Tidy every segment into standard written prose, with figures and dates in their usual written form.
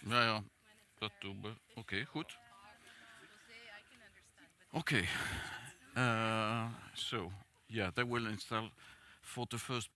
Ja, ja, dat doen we. Oké, goed. Okay. So, yeah, they will install for the first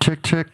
Check, check.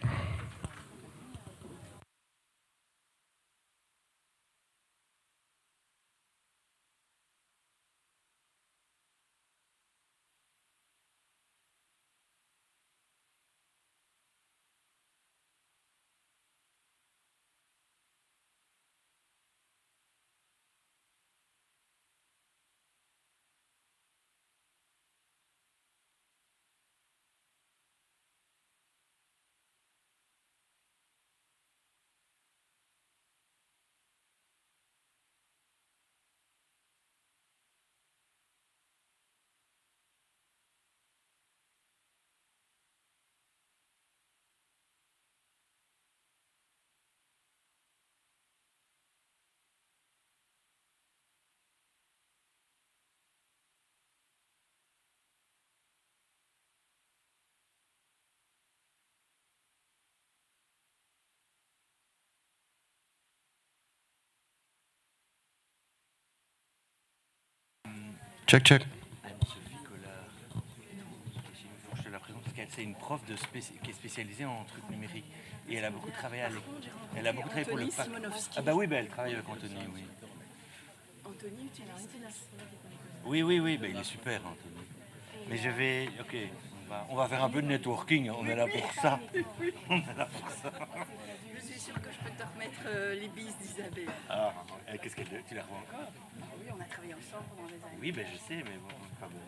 Check, check. Je te la présente parce qu'elle c'est une prof qui est spécialisée en trucs numériques et elle a beaucoup travaillé elle a beaucoup travaillé pour le PAC. Ah bah oui, bah elle travaille avec Anthony, oui. Anthony, tu l'as invité. Oui, bah il est super, Anthony. Mais je vais, ok, on va faire un peu de networking, on est là pour ça. On est là pour ça. Je suis sûre que je peux te remettre les bises d'Isabelle. Ah, qu'est-ce qu'elle tu la revois encore? Oui, on a travaillé ensemble pendant des années. Oui, ben je sais, mais bon, pas bon.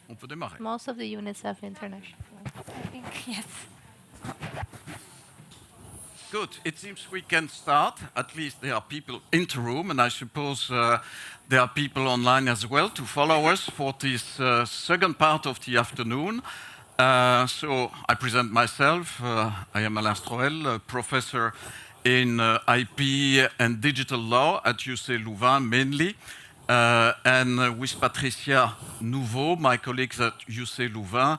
On peut démarrer. Most of the units have international. I think, yes. Good. It seems we can start. At least there are people in the room, and I suppose there are people online as well to follow us for this second part of the afternoon. So I present myself. I am Alain Stroel, a professor in IP and digital law at UC Leuven mainly. And with Patricia Nouveau, my colleagues at UC Leuven,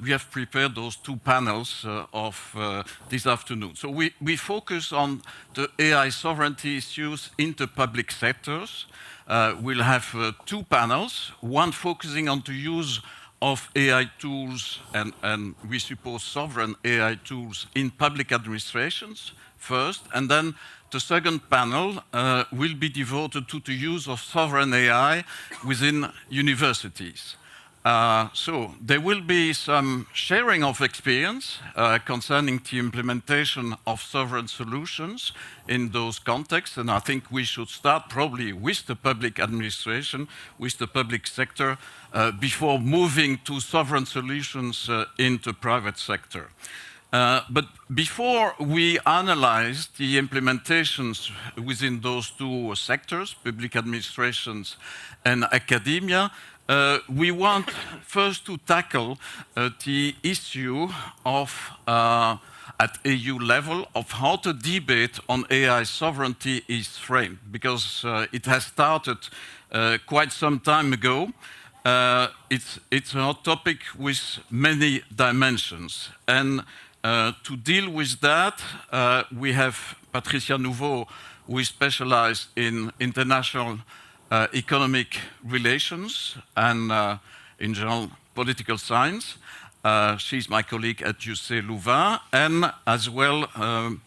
we have prepared those two panels of this afternoon. So we focus on the AI sovereignty issues in the public sectors. We'll have two panels, one focusing on the use of AI tools and we suppose sovereign AI tools in public administrations first, and then the second panel will be devoted to the use of sovereign AI within universities. So there will be some sharing of experience concerning the implementation of sovereign solutions in those contexts, and I think we should start probably with the public administration, with the public sector, before moving to sovereign solutions in the private sector. But before we analyze the implementations within those two sectors, public administrations and academia, we want first to tackle the issue of, at EU level, of how the debate on AI sovereignty is framed, because it has started quite some time ago. It's a hot topic with many dimensions. And to deal with that, we have Patricia Nouveau, who is specialized in international economic relations and, in general, political science. She's my colleague at UC Leuven, and as well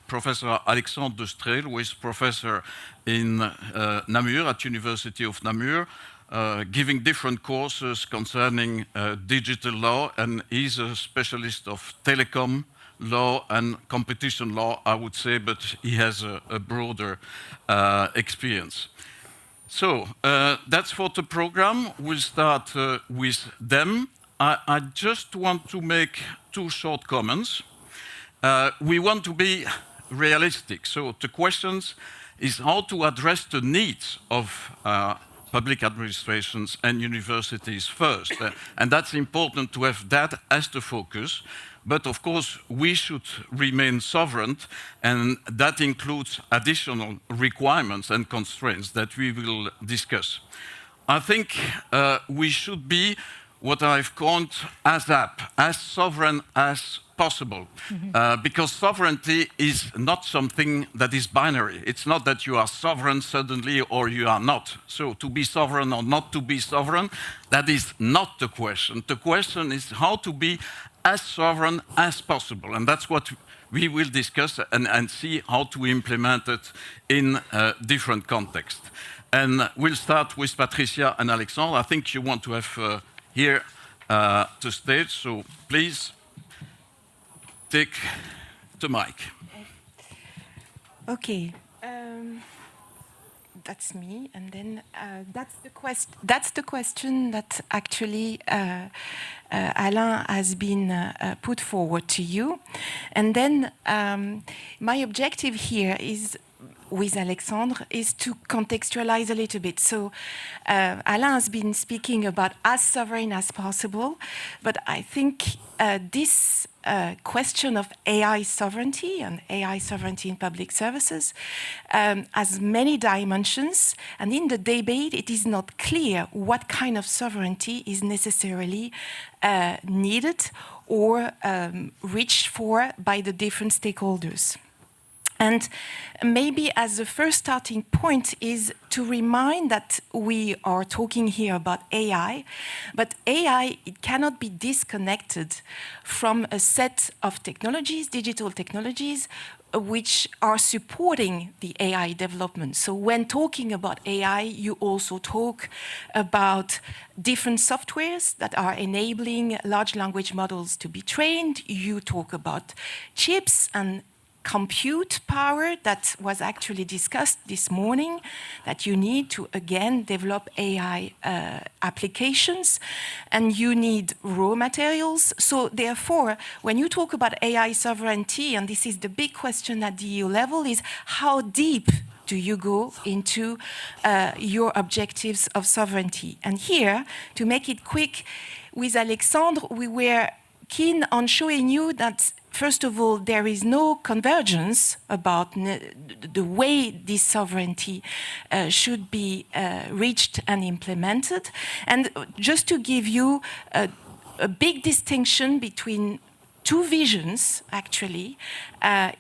Professor Alexandre de Streel, who is professor in Namur, at University of Namur, giving different courses concerning digital law, and he's a specialist of telecom law and competition law, I would say, but he has a broader experience. So that's for the program. We'll start with them. I just want to make two short comments. We want to be realistic. So the questions is how to address the needs of public administrations and universities first. And that's important to have that as the focus. But of course, we should remain sovereign, and that includes additional requirements and constraints that we will discuss. I think we should be what I've called ASAP, as sovereign as possible. Because sovereignty is not something that is binary. It's not that you are sovereign suddenly or you are not. So to be sovereign or not to be sovereign, that is not the question. The question is how to be as sovereign as possible. And that's what we will discuss and see how to implement it in different contexts. And we'll start with Patricia and Alexandre. I think you want to have here the stage, so please take the mic. Okay, that's me, and then that's the question that actually Alain has been put forward to you, and then my objective here is, with Alexandre, is to contextualize a little bit. So Alain has been speaking about as sovereign as possible, but I think this question of AI sovereignty and AI sovereignty in public services has many dimensions, and in the debate it is not clear what kind of sovereignty is necessarily needed or reached for by the different stakeholders. And maybe as the first starting point is to remind that we are talking here about AI, but AI, it cannot be disconnected from a set of technologies, digital technologies, which are supporting the AI development. So when talking about AI, you also talk about different softwares that are enabling large language models to be trained. You talk about chips and compute power that was actually discussed this morning, that you need to, again, develop AI applications, and you need raw materials. So therefore, when you talk about AI sovereignty, and this is the big question at the EU level, is how deep do you go into your objectives of sovereignty? And here, to make it quick, with Alexandre, we were keen on showing you that first of all, there is no convergence about the way this sovereignty should be reached and implemented. And just to give you a big distinction between two visions, actually,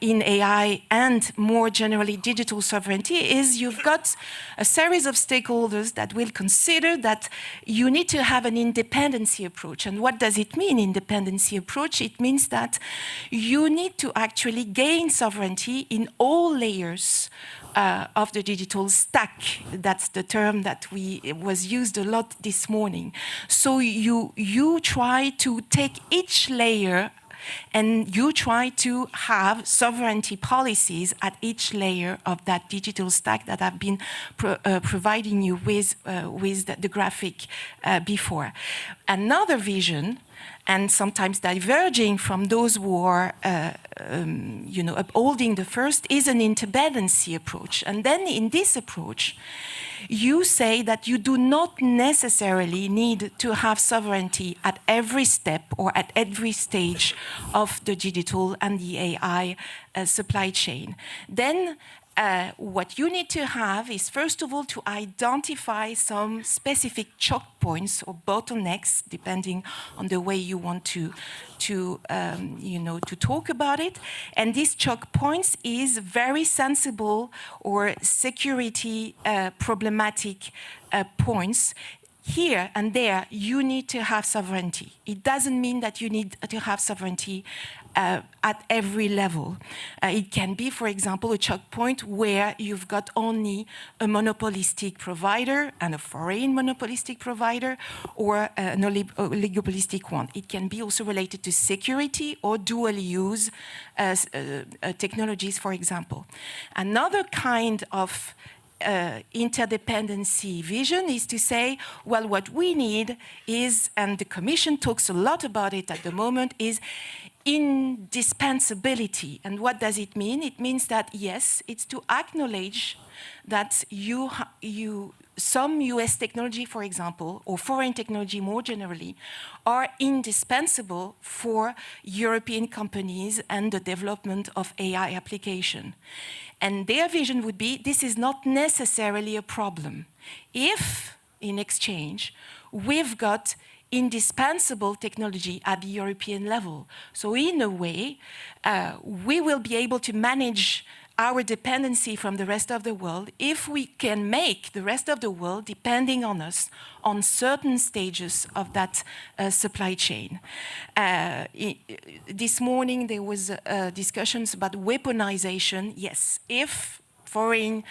in AI and more generally digital sovereignty, is you've got a series of stakeholders that will consider that you need to have an independency approach. And what does it mean, independency approach? It means that you need to actually gain sovereignty in all layers of the digital stack. That's the term that was used a lot this morning. So you try to take each layer and you try to have sovereignty policies at each layer of that digital stack that I've been providing you with the graphic before. Another vision, and sometimes diverging from those who are upholding the first, is an interdependency approach. And then in this approach, you say that you do not necessarily need to have sovereignty at every step or at every stage of the digital and the AI supply chain. Then what you need to have is, first of all, to identify some specific choke points or bottlenecks, depending on the way you want to talk about it. And these choke points is very sensible or security problematic points. Here and there, you need to have sovereignty. It doesn't mean that you need to have sovereignty at every level. It can be, for example, a choke point where you've got only a monopolistic provider and a foreign monopolistic provider, or an oligopolistic one. It can be also related to security or dual use technologies, for example. Another kind of interdependency vision is to say, well, what we need is, and the Commission talks a lot about it at the moment, is indispensability. And what does it mean? It means that, yes, it's to acknowledge that some US technology, for example, or foreign technology more generally, are indispensable for European companies and the development of AI application. And their vision would be, this is not necessarily a problem if, in exchange, we've got indispensable technology at the European level. So in a way, we will be able to manage our dependency from the rest of the world if we can make the rest of the world depending on us on certain stages of that supply chain. This morning there was discussions about weaponization. Yes, if foreign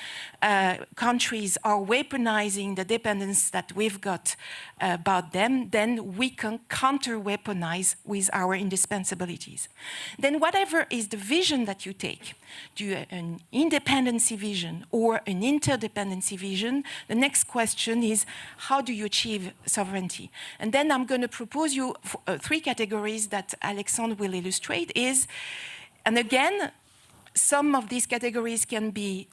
countries are weaponizing the dependence that we've got about them, then we can counter-weaponize with our indispensabilities. Then whatever is the vision that you take, do you an independency vision or an interdependency vision, the next question is, how do you achieve sovereignty? And then I'm going to propose you three categories that Alexandre will illustrate is, and again, some of these categories can be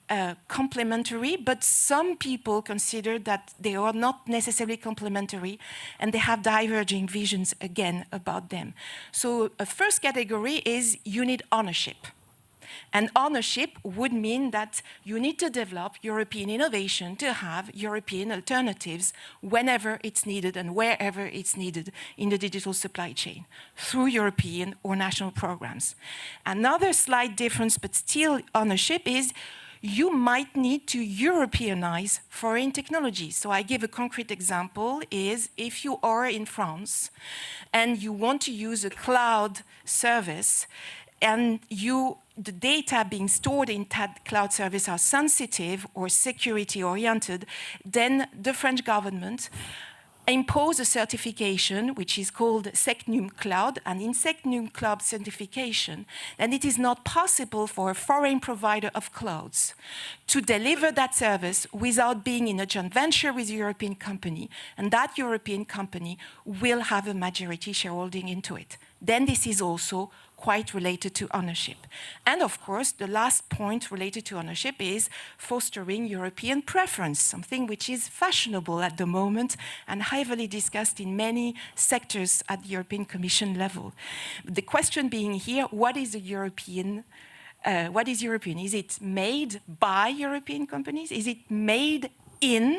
complementary, but some people consider that they are not necessarily complementary and they have diverging visions again about them. So a first category is you need ownership. And ownership would mean that you need to develop European innovation to have European alternatives whenever it's needed and wherever it's needed in the digital supply chain through European or national programs. Another slight difference, but still ownership, is you might need to Europeanize foreign technologies. So I give a concrete example is if you are in France and you want to use a cloud service and the data being stored in that cloud service are sensitive or security oriented, then the French government impose a certification which is called SecNum Cloud, and in SecNum Cloud certification, then it is not possible for a foreign provider of clouds to deliver that service without being in a joint venture with a European company, and that European company will have a majority shareholding into it. Then this is also quite related to ownership. And of course, the last point related to ownership is fostering European preference, something which is fashionable at the moment and heavily discussed in many sectors at the European Commission level. The question being here, what is a European? What is European? Is it made by European companies? Is it made in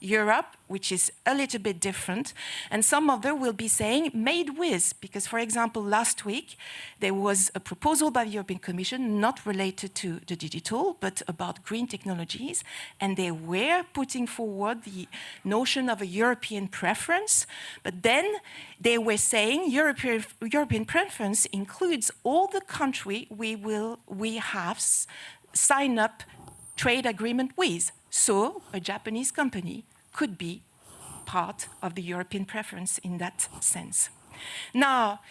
Europe, which is a little bit different, and some of them will be saying made with, because for example, last week there was a proposal by the European Commission not related to the digital, but about green technologies, and they were putting forward the notion of a European preference, but then they were saying European preference includes all the country we have signed up trade agreement with. So a Japanese company could be part of the European preference in that sense. Now,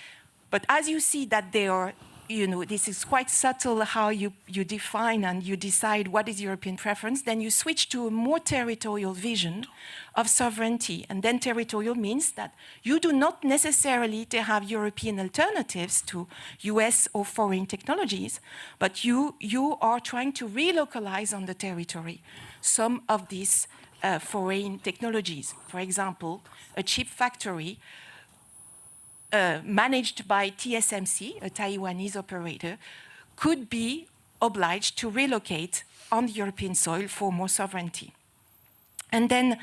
but as you see that they are, this is quite subtle how you define and you decide what is European preference, then you switch to a more territorial vision of sovereignty. And then territorial means that you do not necessarily to have European alternatives to US or foreign technologies, but you are trying to relocalize on the territory some of these foreign technologies. For example, a chip factory managed by TSMC, a Taiwanese operator, could be obliged to relocate on the European soil for more sovereignty. And then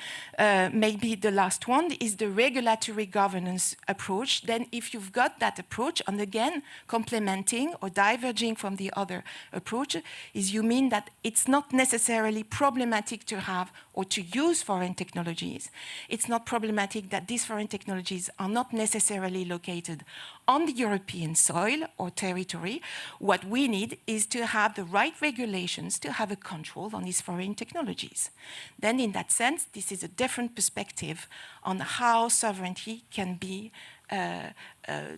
maybe the last one is the regulatory governance approach. Then if you've got that approach, and again, complementing or diverging from the other approach, is you mean that it's not necessarily problematic to have or to use foreign technologies. It's not problematic that these foreign technologies are not necessarily located on the European soil or territory. What we need is to have the right regulations to have a control on these foreign technologies. Then in that sense, this is a different perspective on how sovereignty can be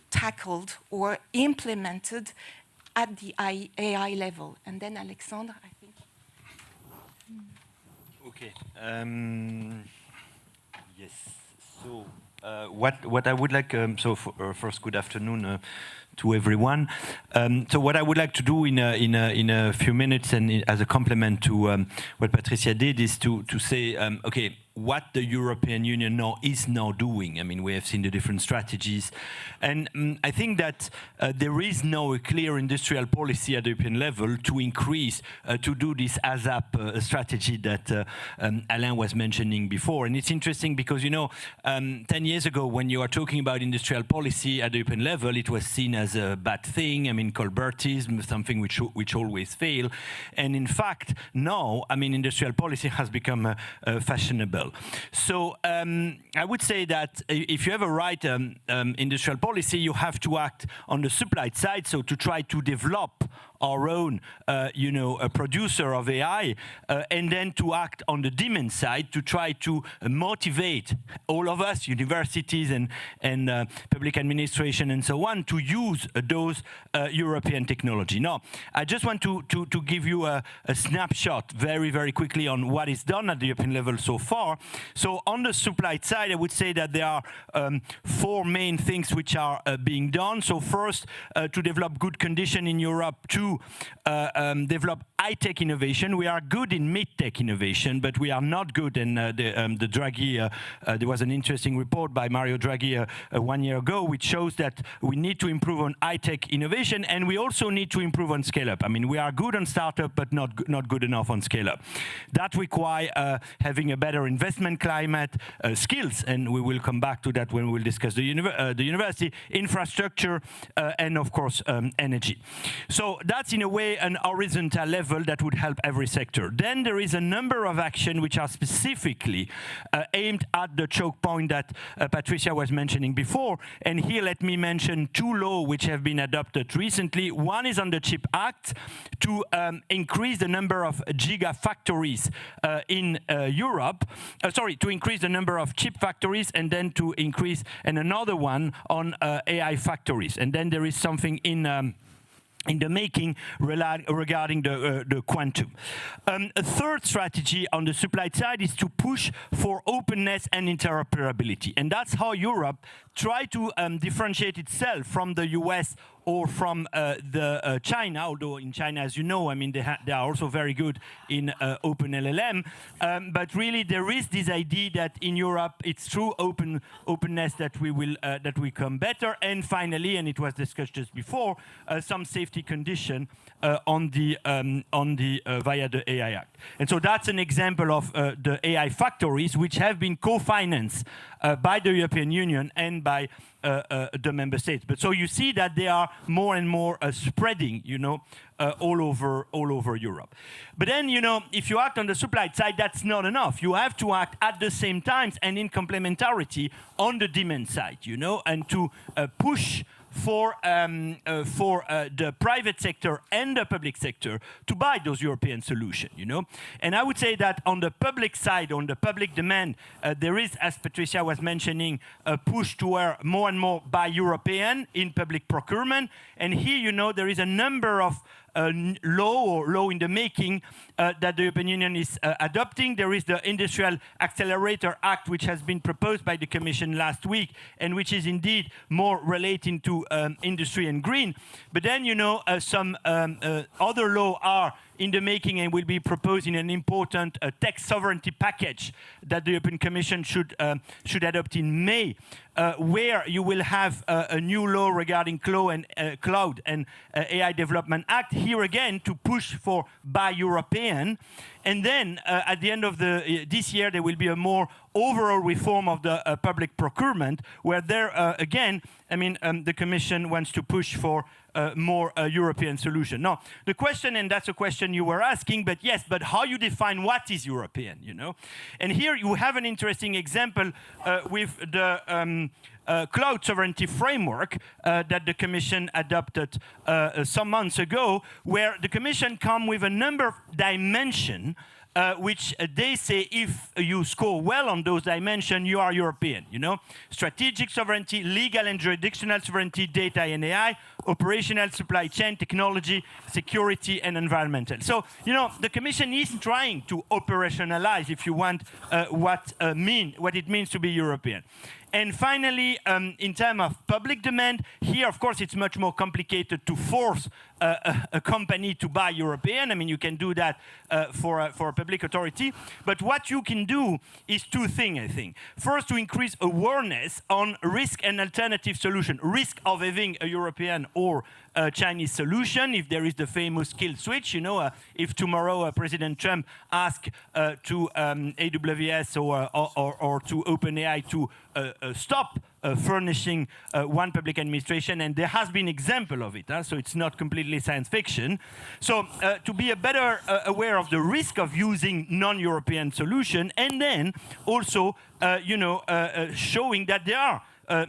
tackled or implemented at the AI level. And then Alexandre, I think. Okay. Yes. So what I would like, first, good afternoon to everyone. So what I would like to do in a few minutes, and as a complement to what Patricia did, is to say, okay, what the European Union is now doing. I mean, we have seen the different strategies. And I think that there is now a clear industrial policy at the European level to increase, to do this ASAP strategy that Alain was mentioning before. And it's interesting because, 10 years ago, when you are talking about industrial policy at the European level, it was seen as a bad thing. I mean, Colbertism, something which always fail. And in fact, now, I mean, industrial policy has become fashionable. So I would say that if you have a right industrial policy, you have to act on the supply side, so to try to develop our own, a producer of AI, and then to act on the demand side to try to motivate all of us, universities and public administration and so on, to use those European technology. Now, I just want to give you a snapshot very, very quickly on what is done at the European level so far. So on the supply side, I would say that there are 4 main things which are being done. So first, to develop good condition in Europe to develop high-tech innovation. We are good in mid-tech innovation, but we are not good in the Draghi. There was an interesting report by Mario Draghi 1 year ago, which shows that we need to improve on high-tech innovation, and we also need to improve on scale-up. I mean, we are good on startup, but not good enough on scale-up. That requires having a better investment climate, skills, and we will come back to that when we will discuss the university, infrastructure, and of course, energy. So that's in a way an horizontal level that would help every sector. Then there is a number of actions which are specifically aimed at the choke point that Patricia was mentioning before. And here let me mention 2 laws which have been adopted recently. One is on the CHIP Act to increase the number of gigafactories in Europe. To increase the number of chip factories, and then to increase, and another one on AI factories. And then there is something in the making regarding the quantum. A third strategy on the supply side is to push for openness and interoperability. And that's how Europe try to differentiate itself from the US or from China, although in China, as you know, I mean, they are also very good in open LLM. But really, there is this idea that in Europe, it's through openness that we come better. And finally, and it was discussed just before, some safety condition on the via the AI Act. And so that's an example of the AI factories, which have been co-financed by the European Union and by the member states. But so you see that they are more and more spreading, all over Europe. But then, if you act on the supply side, that's not enough. You have to act at the same time and in complementarity on the demand side, and to push for the private sector and the public sector to buy those European solutions, And I would say that on the public side, on the public demand, there is, as Patricia was mentioning, a push toward more and more buy European in public procurement. And here, there is a number of law in the making that the European Union is adopting. There is the Industrial Accelerator Act, which has been proposed by the Commission last week, and which is indeed more relating to industry and green. But then, some other laws are in the making and will be proposed in an important tech sovereignty package that the European Commission should adopt in May, where you will have a new law regarding cloud and AI Development Act, here again to push for buy European. And then at the end of this year, there will be a more overall reform of the public procurement, where there, again, the Commission wants to push for more European solution. Now, the question, and that's a question you were asking, but how you define what is European, And here you have an interesting example with the cloud sovereignty framework that the Commission adopted some months ago, where the Commission come with a number of dimensions which they say if you score well on those dimensions, you are European, Strategic sovereignty, legal and jurisdictional sovereignty, data and AI, operational supply chain, technology, security, and environmental. So, the Commission is trying to operationalize, if you want, what it means to be European. And finally, in terms of public demand, here, of course, it's much more complicated to force a company to buy European. I mean, you can do that for a public authority. But what you can do is two things, I think. First, to increase awareness on risk and alternative solution. Risk of having a European or a Chinese solution, if there is the famous kill switch, you know, if tomorrow President Trump asks to AWS or to OpenAI to stop furnishing one public administration, and there has been example of it, so it's not completely science fiction. So to be a better aware of the risk of using non-European solution, and then also, you know, showing that there are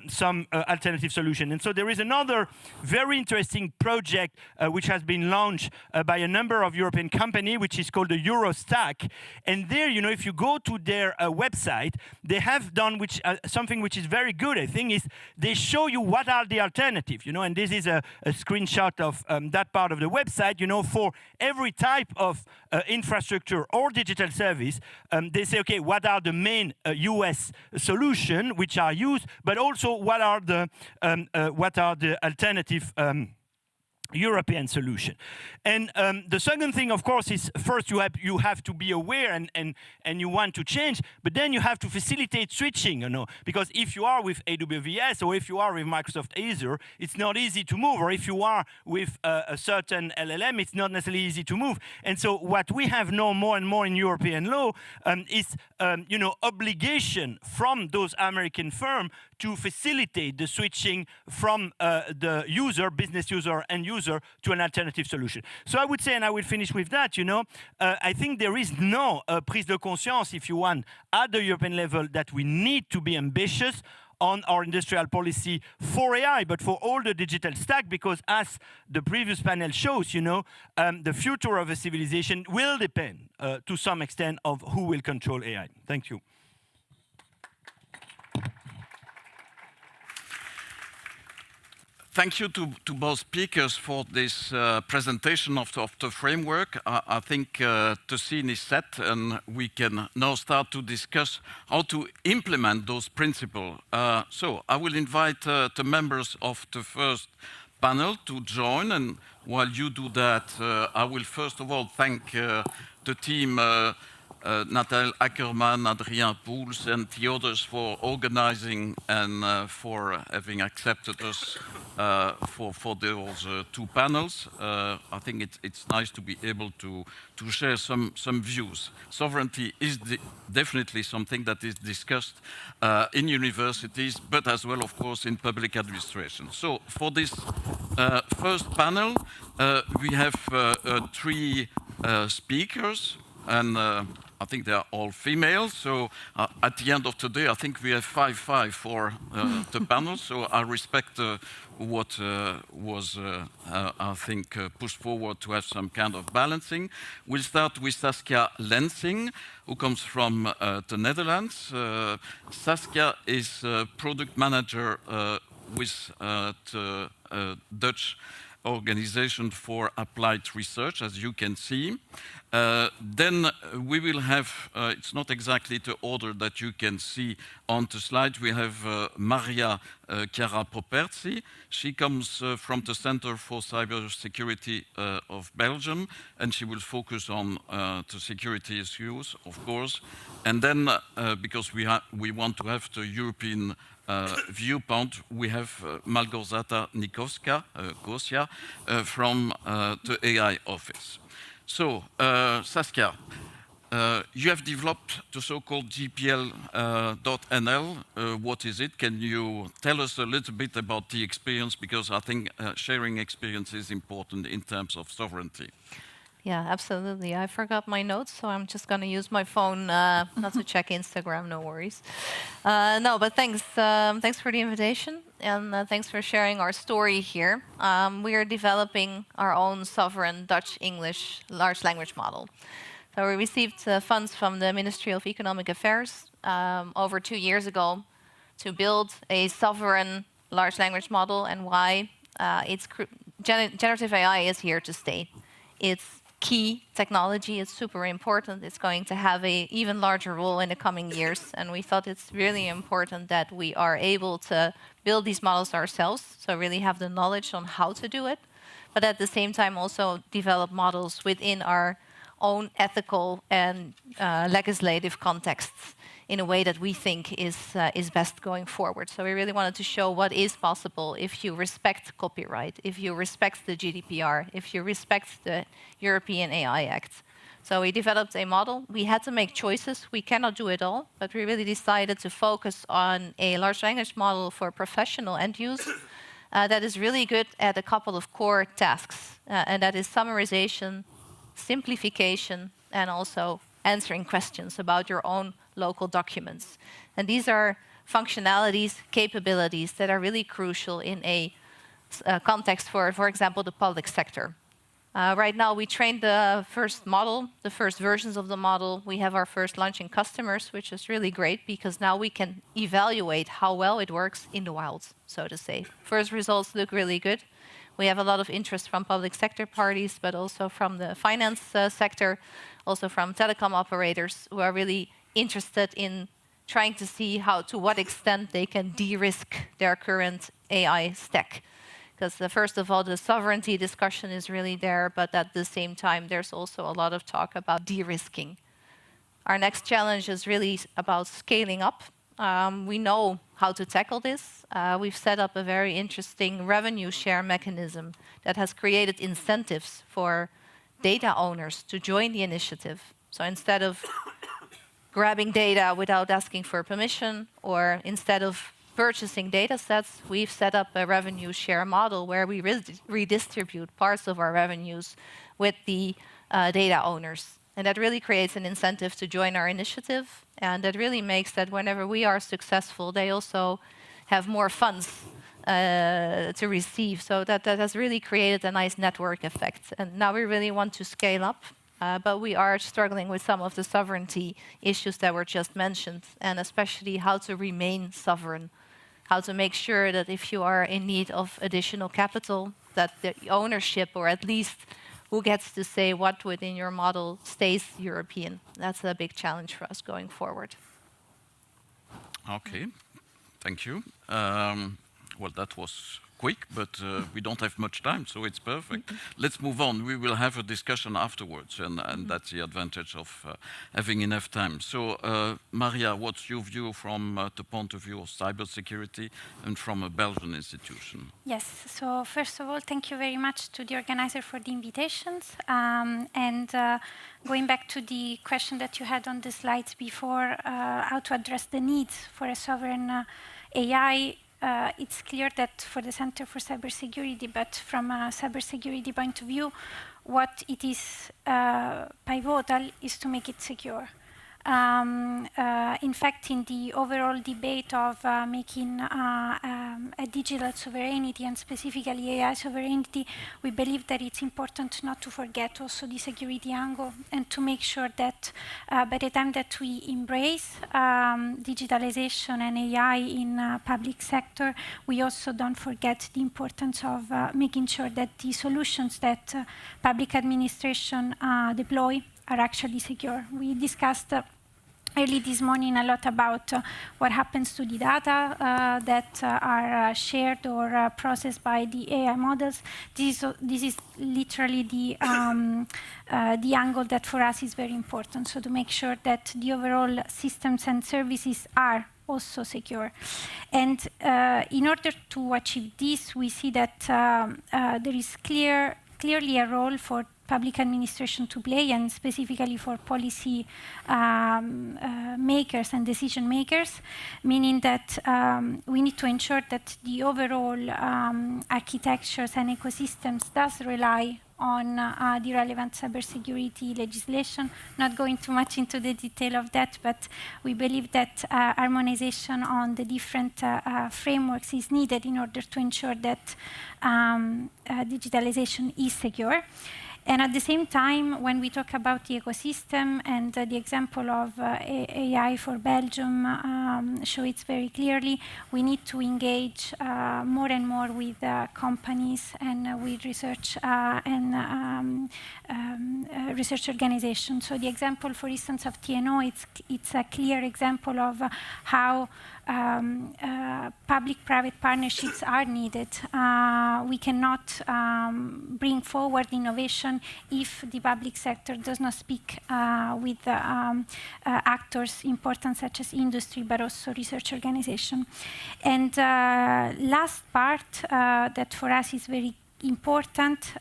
some alternative solution. And so there is another very interesting project which has been launched by a number of European companies, which is called the Eurostack. And there, you know, if you go to their website, they have done something which is very good, I think, is they show you what are the alternatives, you know, and this is a screenshot of that part of the website, you know, for every type of infrastructure or digital service, they say, okay, what are the main US solutions which are used, but also what are the alternative European solution. And the second thing, of course, is first you have to be aware and you want to change, but then you have to facilitate switching, you know, because if you are with AWS or if you are with Microsoft Azure, it's not easy to move, or if you are with a certain LLM, it's not necessarily easy to move. And so what we have now more and more in European law is, you know, obligation from those American firms to facilitate the switching from the user, business user, and user to an alternative solution. So I would say, and I will finish with that, you know, I think there is no prise de conscience, if you want, at the European level that we need to be ambitious on our industrial policy for AI, but for all the digital stack, because as the previous panel shows, you know, the future of a civilization will depend to some extent of who will control AI. Thank you. Thank you to both speakers for this presentation of the framework. I think the scene is set, and we can now start to discuss how to implement those principles. So I will invite the members of the first panel to join, and while you do that, I will first of all thank the team, Nathalie Ackermann, Adrien Pouls, and the others for organizing and for having accepted us for those two panels. I think it's nice to be able to share some views. Sovereignty is definitely something that is discussed in universities, but as well, of course, in public administration. So for this first panel, we have three speakers, and I think they are all female, so at the end of the day, I think we have 5-5 for the panel, so I respect what was, I think, pushed forward to have some kind of balancing. We'll start with Saskia Lensing, who comes from the Netherlands. Saskia is product manager with the Dutch Organization for Applied Research, as you can see. Then we will have, it's not exactly the order that you can see on the slide, we have Maria Chiara Properzi. She comes from the Center for Cybersecurity of Belgium, and she will focus on the security issues, of course. And then, because we want to have the European viewpoint, we have Malgorzata Nikowska-Gosia from the AI office. So, Saskia, you have developed the so-called GPL.NL. What is it? Can you tell us a little bit about the experience? Because I think sharing experience is important in terms of sovereignty. Yeah, absolutely. I forgot my notes, so I'm just going to use my phone not to check Instagram, no worries. No, but thanks. Thanks for the invitation, and thanks for sharing our story here. We are developing our own sovereign Dutch-English large language model. So we received funds from the Ministry of Economic Affairs over 2 years ago to build a sovereign large language model, and why generative AI is here to stay. It's key technology. It's super important. It's going to have an even larger role in the coming years. And we thought it's really important that we are able to build these models ourselves, so really have the knowledge on how to do it, but at the same time also develop models within our own ethical and legislative contexts in a way that we think is best going forward. So we really wanted to show what is possible if you respect copyright, if you respect the GDPR, if you respect the European AI Act. So we developed a model. We had to make choices. We cannot do it all, but we really decided to focus on a large language model for professional end use that is really good at a couple of core tasks, and that is summarization, simplification, and also answering questions about your own local documents. And these are functionalities, capabilities that are really crucial in a context for example, the public sector. Right now, we trained the first model, the first versions of the model. We have our first launching customers, which is really great because now we can evaluate how well it works in the wild, so to say. First results look really good. We have a lot of interest from public sector parties, but also from the finance sector, also from telecom operators who are really interested in trying to see how, to what extent they can de-risk their current AI stack. Because first of all, the sovereignty discussion is really there, but at the same time, there's also a lot of talk about de-risking. Our next challenge is really about scaling up. We know how to tackle this. We've set up a very interesting revenue share mechanism that has created incentives for data owners to join the initiative. So instead of grabbing data without asking for permission, or instead of purchasing data sets, we've set up a revenue share model where we redistribute parts of our revenues with the data owners. And that really creates an incentive to join our initiative. And that really makes that whenever we are successful, they also have more funds to receive. So that has really created a nice network effect. And now we really want to scale up. But we are struggling with some of the sovereignty issues that were just mentioned, and especially how to remain sovereign, how to make sure that if you are in need of additional capital, that the ownership, or at least who gets to say what within your model, stays European. That's a big challenge for us going forward. Okay, thank you. Well, that was quick, but we don't have much time, so it's perfect. Let's move on. We will have a discussion afterwards, and that's the advantage of having enough time. So, Maria, what's your view from the point of view of cybersecurity and from a Belgian institution? Yes, so first of all, thank you very much to the organizer for the invitations. Going back to the question that you had on the slides before, how to address the needs for a sovereign AI, it's clear that for the Center for Cybersecurity, but from a cybersecurity point of view, what it is pivotal is to make it secure. In fact, in the overall debate of making a digital sovereignty and specifically AI sovereignty, we believe that it's important not to forget also the security angle and to make sure that by the time that we embrace digitalization and AI in public sector, we also don't forget the importance of making sure that the solutions that public administration deploy are actually secure. We discussed early this morning a lot about what happens to the data that are shared or processed by the AI models. This is literally the angle that for us is very important. So to make sure that the overall systems and services are also secure. And in order to achieve this, we see that there is clearly a role for public administration to play, and specifically for policy makers and decision makers, meaning that we need to ensure that the overall architectures and ecosystems does rely on the relevant cybersecurity legislation. Not going too much into the detail of that, but we believe that harmonization on the different frameworks is needed in order to ensure that digitalization is secure. And at the same time, when we talk about the ecosystem, and the example of AI for Belgium show it very clearly, we need to engage more and more with companies and with research and research organizations. So the example, for instance, of TNO, it's a clear example of how public-private partnerships are needed. We cannot bring forward innovation if the public sector does not speak with actors important such as industry, but also research organization. And last part that for us is very important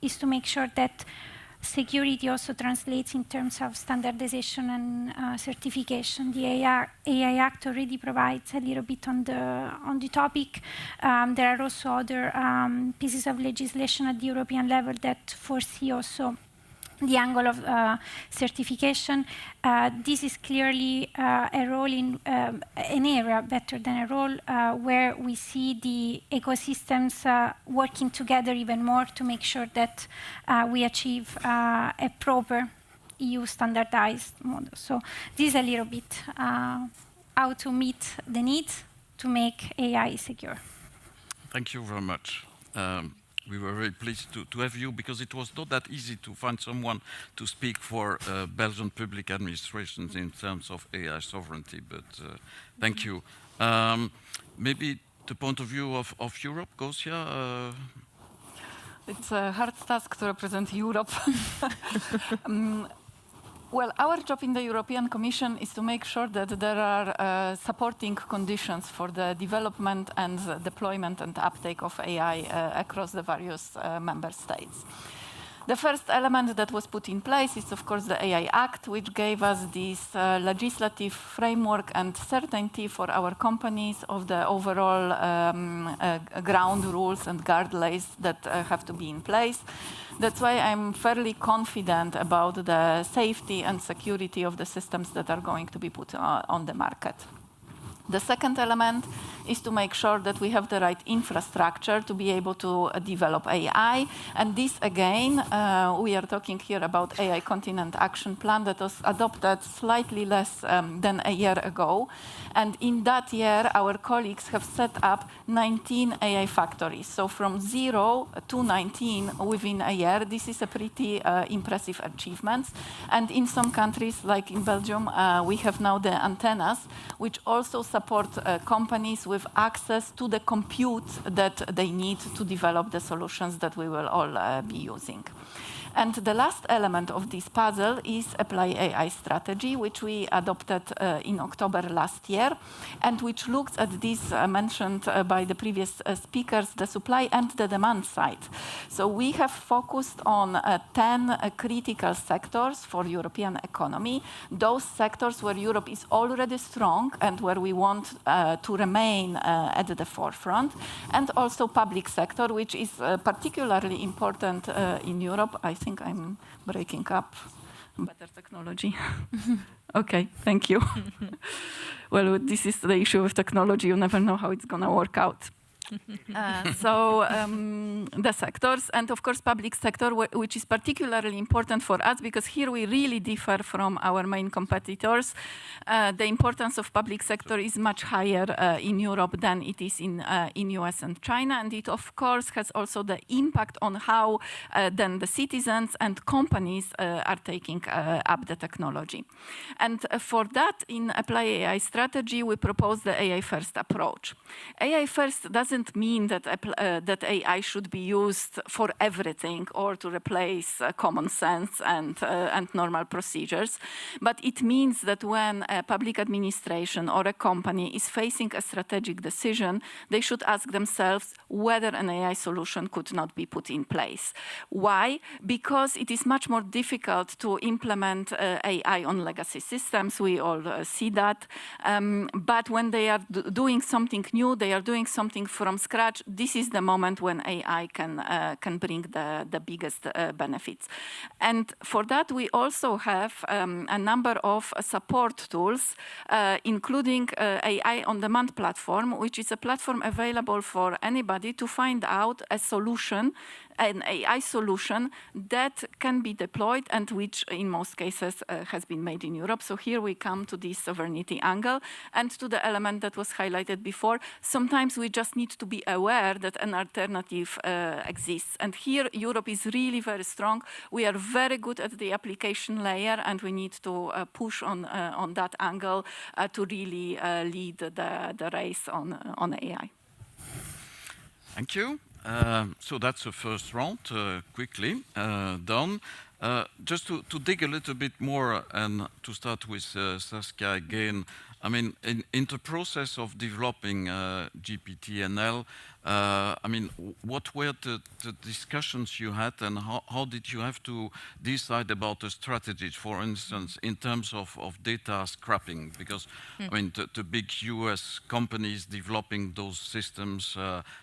is to make sure that security also translates in terms of standardization and certification. The AI Act already provides a little bit on the topic. There are also other pieces of legislation at the European level that foresee also the angle of certification. This is clearly a role in an area better than a role where we see the ecosystems working together even more to make sure that we achieve a proper EU standardized model. So this is a little bit how to meet the needs to make AI secure. Thank you very much. We were very pleased to have you, because it was not that easy to find someone to speak for Belgian public administrations in terms of AI sovereignty, but thank you. Maybe the point of view of Europe, Gosia? It's a hard task to represent Europe. Well, our job in the European Commission is to make sure that there are supporting conditions for the development and deployment and uptake of AI across the various member states. The first element that was put in place is, of course, the AI Act, which gave us this legislative framework and certainty for our companies of the overall ground rules and guardrails that have to be in place. That's why I'm fairly confident about the safety and security of the systems that are going to be put on the market. The second element is to make sure that we have the right infrastructure to be able to develop AI. And this, again, we are talking here about AI Continent Action Plan that was adopted slightly less than a year ago. And in that year, our colleagues have set up 19 AI factories. So from 0 to 19 within a year, this is a pretty impressive achievement. And in some countries, like in Belgium, we have now the antennas, which also support companies with access to the compute that they need to develop the solutions that we will all be using. And the last element of this puzzle is Apply AI strategy, which we adopted in October last year, and which looks at this mentioned by the previous speakers, the supply and the demand side. So we have focused on 10 critical sectors for European economy, those sectors where Europe is already strong and where we want to remain at the forefront, and also public sector, which is particularly important in Europe. I think I'm breaking up. Better technology. Okay, thank you. Well, this is the issue with technology. You never know how it's going to work out. So the sectors, and of course public sector, which is particularly important for us because here we really differ from our main competitors. The importance of public sector is much higher in Europe than it is in US and China, and it of course has also the impact on how then the citizens and companies are taking up the technology. And for that, in Apply AI strategy, we propose the AI first approach. AI first doesn't mean that that AI should be used for everything or to replace common sense and normal procedures, but it means that when a public administration or a company is facing a strategic decision, they should ask themselves whether an AI solution could not be put in place. Why? Because it is much more difficult to implement AI on legacy systems. We all see that. But when they are doing something new, they are doing something from from scratch, this is the moment when AI can bring the biggest benefits. And for that, we also have a number of support tools, including AI on-demand platform, which is a platform available for anybody to find out a solution, an AI solution that can be deployed and which in most cases has been made in Europe. So here we come to this sovereignty angle and to the element that was highlighted before. Sometimes we just need to be aware that an alternative exists. And here Europe is really very strong. We are very good at the application layer, and we need to push on that angle to really lead the race on AI. Thank you. So that's the first round, quickly done. Just to dig a little bit more and to start with Saskia again, I mean, in the process of developing GPT-NL, I mean, what were the discussions you had, and how did you have to decide about the strategies, for instance, in terms of data scrapping? Because, I mean, the big US companies developing those systems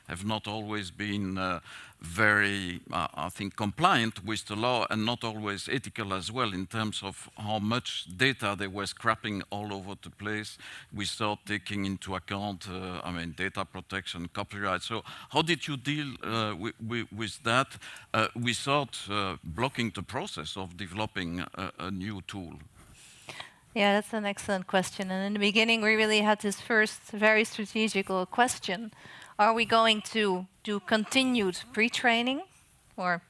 have not always been very, I think, compliant with the law, and not always ethical as well in terms of how much data they were scrapping all over the place without taking into account, I mean, data protection, copyright. So how did you deal with that without blocking the process of developing a new tool? Yeah, that's an excellent question. And in the beginning, we really had this first very strategical question. Are we going to do continued pre-training or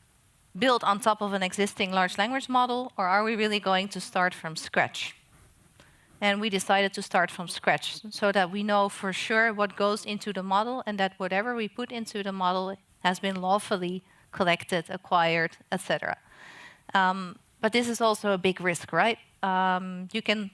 build on top of an existing large language model, or are we really going to start from scratch? And we decided to start from scratch so that we know for sure what goes into the model and that whatever we put into the model has been lawfully collected, acquired, etc. But this is also a big risk, right? You can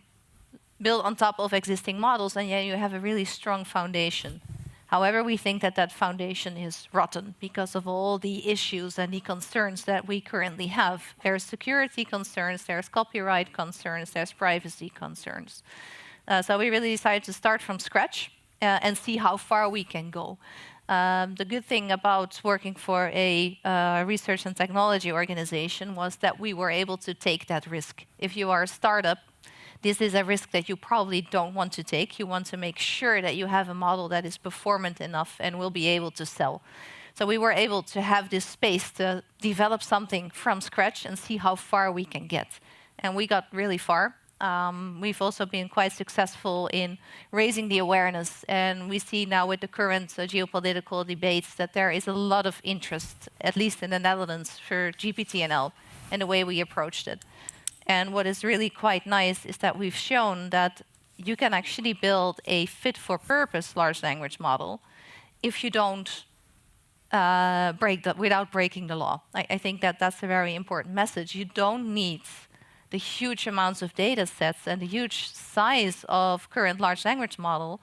build on top of existing models and yeah, you have a really strong foundation. However, we think that that foundation is rotten because of all the issues and the concerns that we currently have. There's security concerns, there's copyright concerns, there's privacy concerns. So we really decided to start from scratch and see how far we can go. The good thing about working for a research and technology organization was that we were able to take that risk. If you are a startup, this is a risk that you probably don't want to take. You want to make sure that you have a model that is performant enough and will be able to sell. So we were able to have this space to develop something from scratch and see how far we can get. And we got really far. We've also been quite successful in raising the awareness. And we see now with the current geopolitical debates that there is a lot of interest, at least in the Netherlands, for GPT-NL and the way we approached it. And what is really quite nice is that we've shown that you can actually build a fit-for-purpose large language model if you don't without breaking the law. I think that that's a very important message. You don't need the huge amounts of data sets and the huge size of current large language model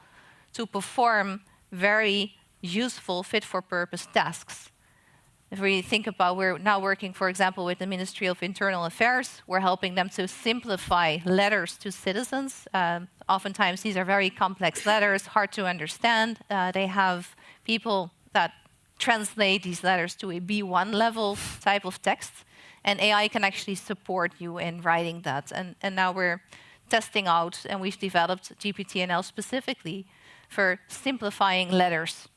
to perform very useful fit-for-purpose tasks. If we think about, we're now working, for example, with the Ministry of Internal Affairs. We're helping them to simplify letters to citizens. Oftentimes, these are very complex letters, hard to understand. They have people that translate these letters to a B1 level type of text. And AI can actually support you in writing that. And now we're testing out, and we've developed GPT-NL specifically for simplifying letters.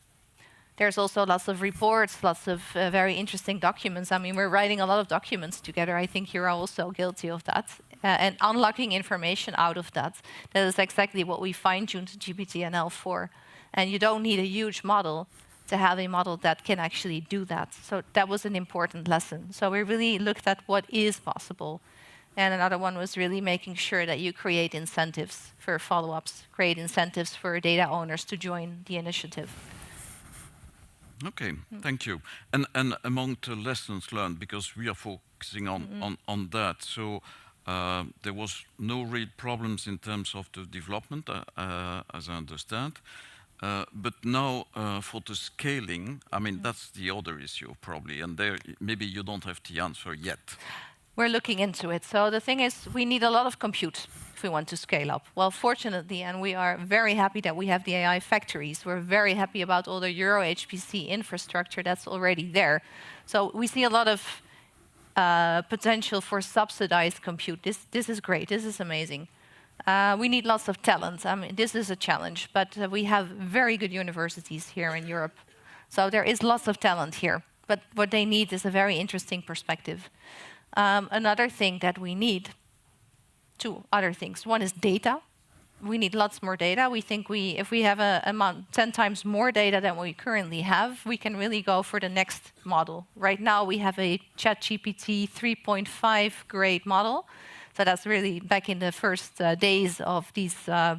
There's also lots of reports, lots of very interesting documents. I mean, we're writing a lot of documents together. I think you're also guilty of that. And unlocking information out of that. That is exactly what we fine-tuned GPT-NL for. And you don't need a huge model to have a model that can actually do that. So that was an important lesson. So we really looked at what is possible. And another one was really making sure that you create incentives for follow-ups, create incentives for data owners to join the initiative. Okay, thank you. And among the lessons learned, because we are focusing on that, so there was no real problems in terms of the development, as I understand. But now for the scaling, I mean, that's the other issue probably, and there maybe you don't have the answer yet. we're looking into it. So the thing is, we need a lot of compute if we want to scale up. Well, fortunately, and we are very happy that we have the AI factories. We're very happy about all the Euro HPC infrastructure that's already there. So we see a lot of potential for subsidized compute. This is great. This is amazing. We need lots of talent. I mean, this is a challenge, but we have very good universities here in Europe. So there is lots of talent here. But what they need is a very interesting perspective. Another thing that we need, two other things. One is data. We need lots more data. We think if we have a amount 10 times more data than we currently have, we can really go for the next model. Right now, we have a ChatGPT 3.5 grade model. So that's really back in the first days of this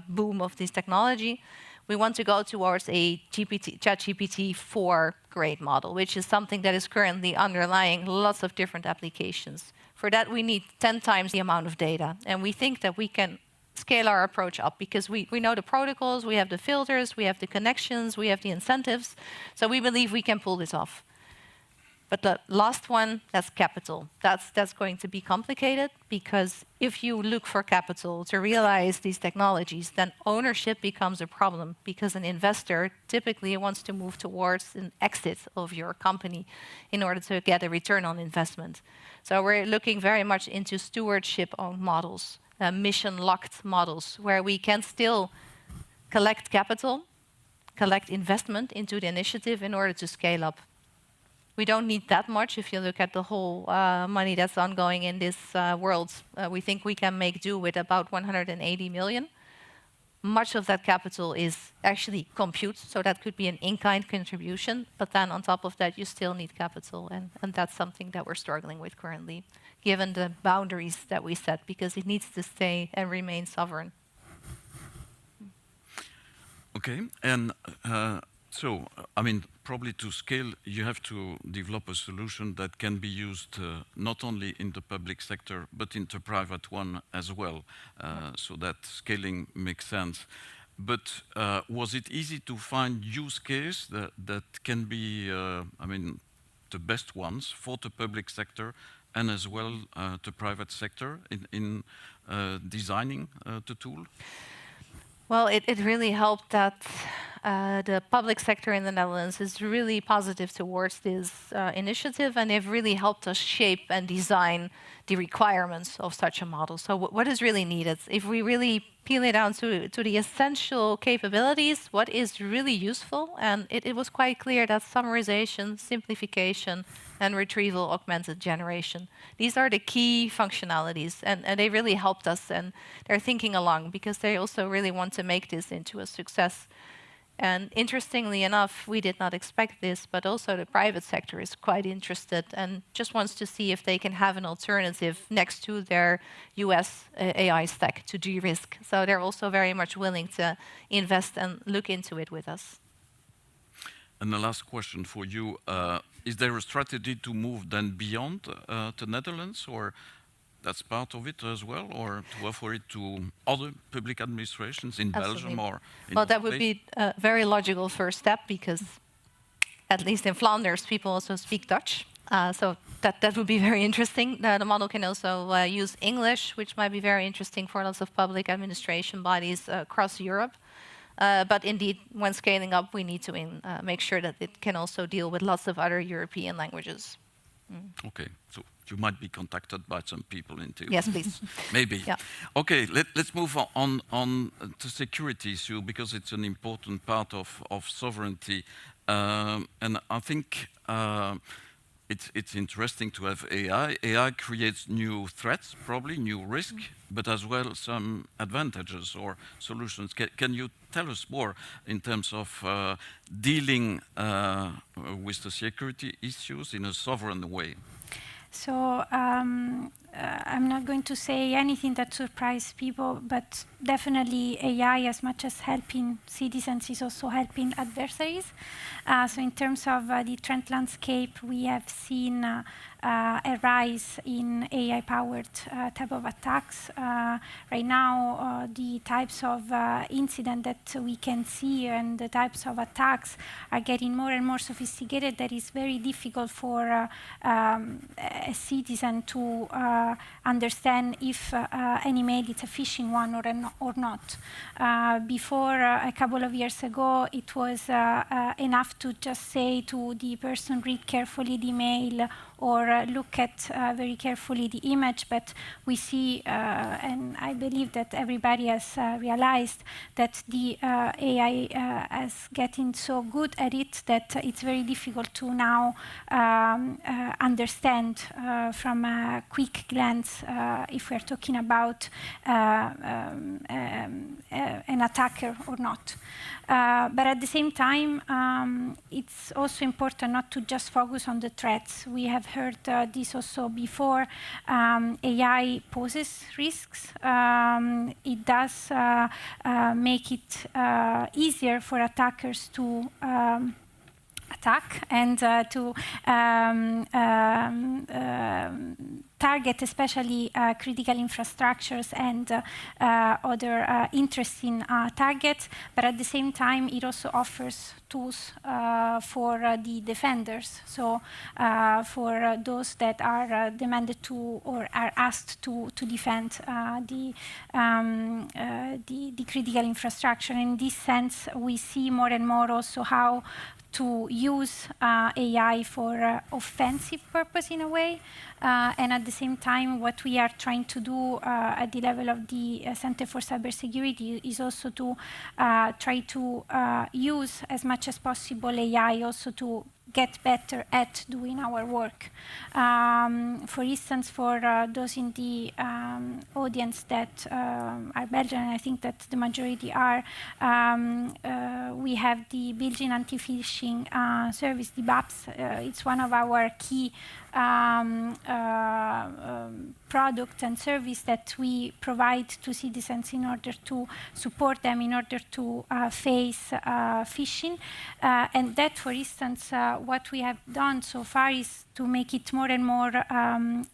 boom of this technology. We want to go towards a ChatGPT 4 grade model, which is something that is currently underlying lots of different applications. For that, we need 10 times the amount of data. And we think that we can scale our approach up because we know the protocols, we have the filters, we have the connections, we have the incentives. So we believe we can pull this off. But the last one, that's capital. That's going to be complicated because if you look for capital to realize these technologies, then ownership becomes a problem because an investor typically wants to move towards an exit of your company in order to get a return on investment. So we're looking very much into stewardship-owned models, mission-locked models, where we can still collect capital, collect investment into the initiative in order to scale up. We don't need that much if you look at the whole money that's ongoing in this world. We think we can make do with about 180 million. Much of that capital is actually compute, so that could be an in-kind contribution. But then on top of that, you still need capital. And that's something that we're struggling with currently, given the boundaries that we set, because it needs to stay and remain sovereign. Okay, and so, I mean, probably to scale, you have to develop a solution that can be used not only in the public sector, but in the private one as well, so that scaling makes sense. But was it easy to find use case that can be, I mean, the best ones for the public sector and as well the private sector in designing the tool? Well, it really helped that the public sector in the Netherlands is really positive towards this initiative, and they've really helped us shape and design the requirements of such a model. So what is really needed? If we really peel it down to the essential capabilities, what is really useful? And it was quite clear that summarization, simplification, and retrieval augmented generation. These are the key functionalities, and they really helped us, and they're thinking along because they also really want to make this into a success. And interestingly enough, we did not expect this, but also the private sector is quite interested and just wants to see if they can have an alternative next to their US AI stack to de-risk. So they're also very much willing to invest and look into it with us. And the last question for you, is there a strategy to move then beyond the Netherlands, or that's part of it as well, or to offer it to other public administrations in Belgium or in Well, that would be a very logical first step because at least in Flanders, people also speak Dutch. So that would be very interesting. The model can also use English, which might be very interesting for lots of public administration bodies across Europe. But indeed, when scaling up, we need to make sure that it can also deal with lots of other European languages. Okay, so you might be contacted by some people into. Yes, please. Maybe. Yeah. Okay, let's move on to security issue because it's an important part of sovereignty, and I think it's interesting to have AI. AI creates new threats, probably new risk, but as well some advantages or solutions. Can you tell us more in terms of dealing with the security issues in a sovereign way? So I'm not going to say anything that surprises people, but definitely AI, as much as helping citizens, is also helping adversaries. So in terms of the threat landscape, we have seen a rise in AI-powered type of attacks. Right now, the types of incidents that we can see and the types of attacks are getting more and more sophisticated. That is very difficult for a citizen to understand if an email is a phishing one or not. Before, a couple of years ago, it was enough to just say to the person, read carefully the email or look at very carefully the image, but we see, and I believe that everybody has realized that the AI is getting so good at it that it's very difficult to now understand from a quick glance if we're talking about an attacker or not. But at the same time, it's also important not to just focus on the threats. We have heard this also before. AI poses risks. It does make it easier for attackers to attack and to target especially critical infrastructures and other interesting targets, but at the same time it also offers tools for the defenders, so for those that are demanded to or are asked to defend the critical infrastructure. In this sense, we see more and more also how to use AI for offensive purpose in a way. And at the same time, what we are trying to do at the level of the Center for Cybersecurity is also to try to use as much as possible AI also to get better at doing our work. For instance, for those in the audience that are Belgian, and I think that the majority are, we have the Belgian anti-phishing service, the BAPS. It's one of our key product and service that we provide to citizens in order to support them in order to face phishing. And that, for instance, what we have done so far is to make it more and more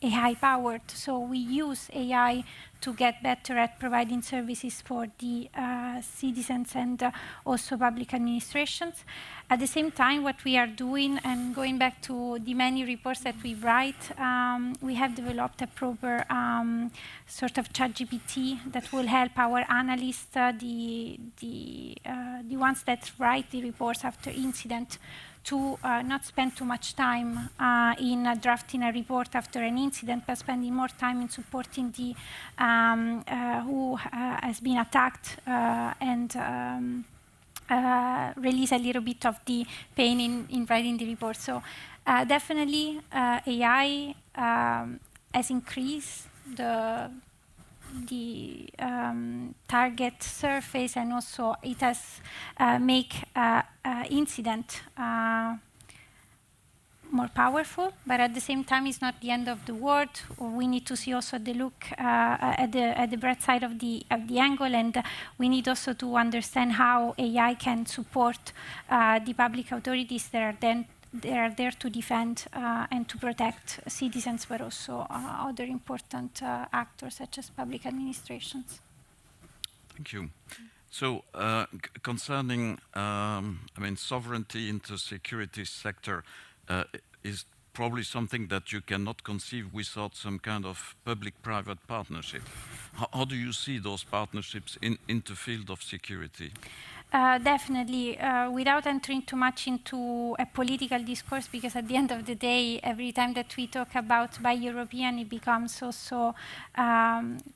AI-powered. So we use AI to get better at providing services for the citizens and also public administrations. At the same time, what we are doing, and going back to the many reports that we write, we have developed a proper sort of ChatGPT that will help our analysts, the ones that write the reports after incident, to not spend too much time in drafting a report after an incident, but spending more time in supporting the who has been attacked and release a little bit of the pain in writing the report. So definitely AI has increased the target surface, and also it has make incident more powerful, but at the same time it's not the end of the world. We need to see also the look at the breadth side of the angle, and we need also to understand how AI can support the public authorities that are then they are there to defend and to protect citizens, but also other important actors such as public administrations. Thank you. So concerning, I mean, sovereignty into the security sector is probably something that you cannot conceive without some kind of public-private partnership. How do you see those partnerships in the field of security? Definitely, without entering too much into a political discourse, because at the end of the day, every time that we talk about Buy European, it becomes also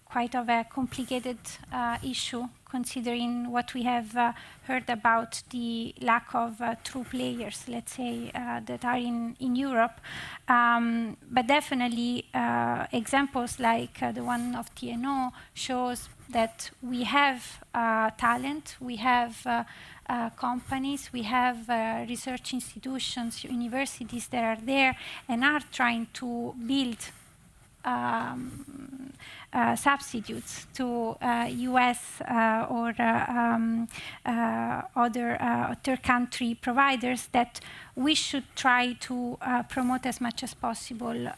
quite of a complicated issue, considering what we have heard about the lack of true players, let's say, that are in Europe. But definitely, examples like the one of TNO shows that we have talent, we have companies, we have research institutions, universities that are there and are trying to build substitutes to US or other third country providers that we should try to promote as much as possible.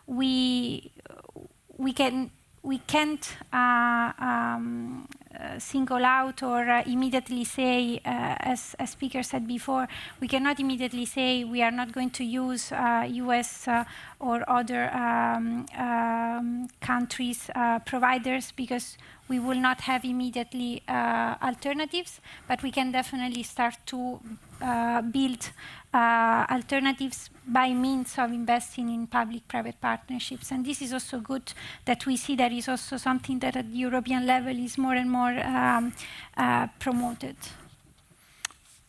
We we can't single out or immediately say, as speaker said before, we cannot immediately say we are not going to use US or other countries' providers because we will not have immediately alternatives, but we can definitely start to build alternatives by means of investing in public-private partnerships. And this is also good that we see that is also something that at the European level is more and more promoted.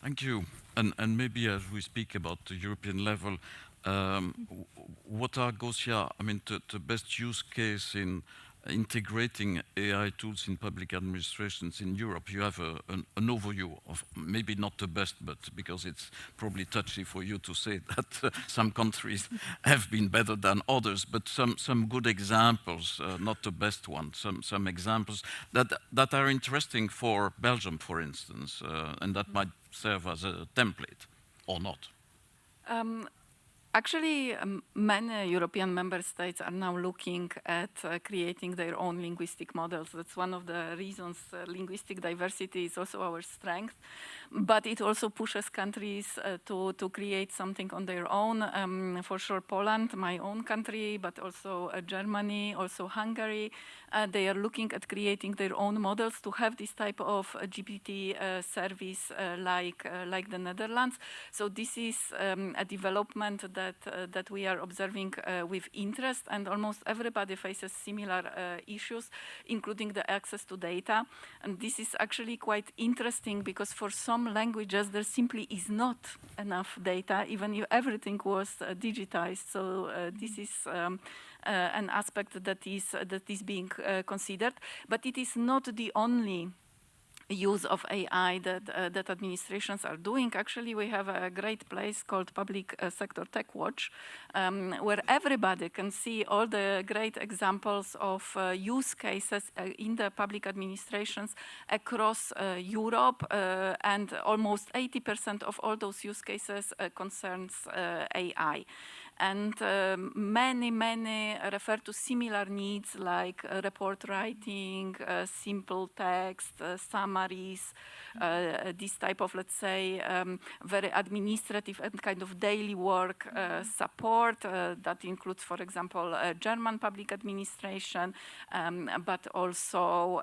Thank you. And maybe as we speak about the European level, what are, Gosia, I mean, the best use case in integrating AI tools in public administrations in Europe? You have an overview of maybe not the best, but because it's probably touchy for you to say that some countries have been better than others, but some good examples, not the best ones, some examples that are interesting for Belgium, for instance, and that might serve as a template or not. Actually, many European member states are now looking at creating their own linguistic models. That's one of the reasons linguistic diversity is also our strength. But it also pushes countries to create something on their own. For sure, Poland, my own country, but also Germany, also Hungary. They are looking at creating their own models to have this type of GPT service like the Netherlands. So this is a development that we are observing with interest, and almost everybody faces similar issues, including the access to data. And this is actually quite interesting because for some languages there simply is not enough data, even if everything was digitized. So this is an aspect that is being considered, but it is not the only use of AI that administrations are doing. Actually, we have a great place called Public Sector Tech Watch, where everybody can see all the great examples of use cases in the public administrations across Europe, and almost 80% of all those use cases concerns AI. And many refer to similar needs like report writing, simple text, summaries, this type of, let's say, very administrative and kind of daily work support. That includes, for example, German public administration, but also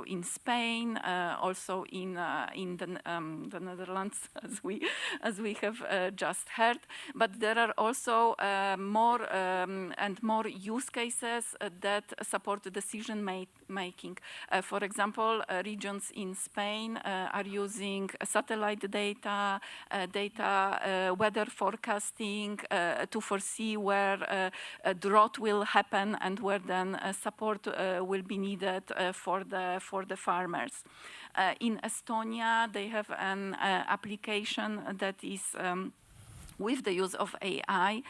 in Spain, also in the Netherlands, as we have just heard. But there are also more and more use cases that support decision making. For example, regions in Spain are using satellite data, weather forecasting to foresee where a drought will happen and where then support will be needed for the farmers. In Estonia, they have an application that is with the use of AI,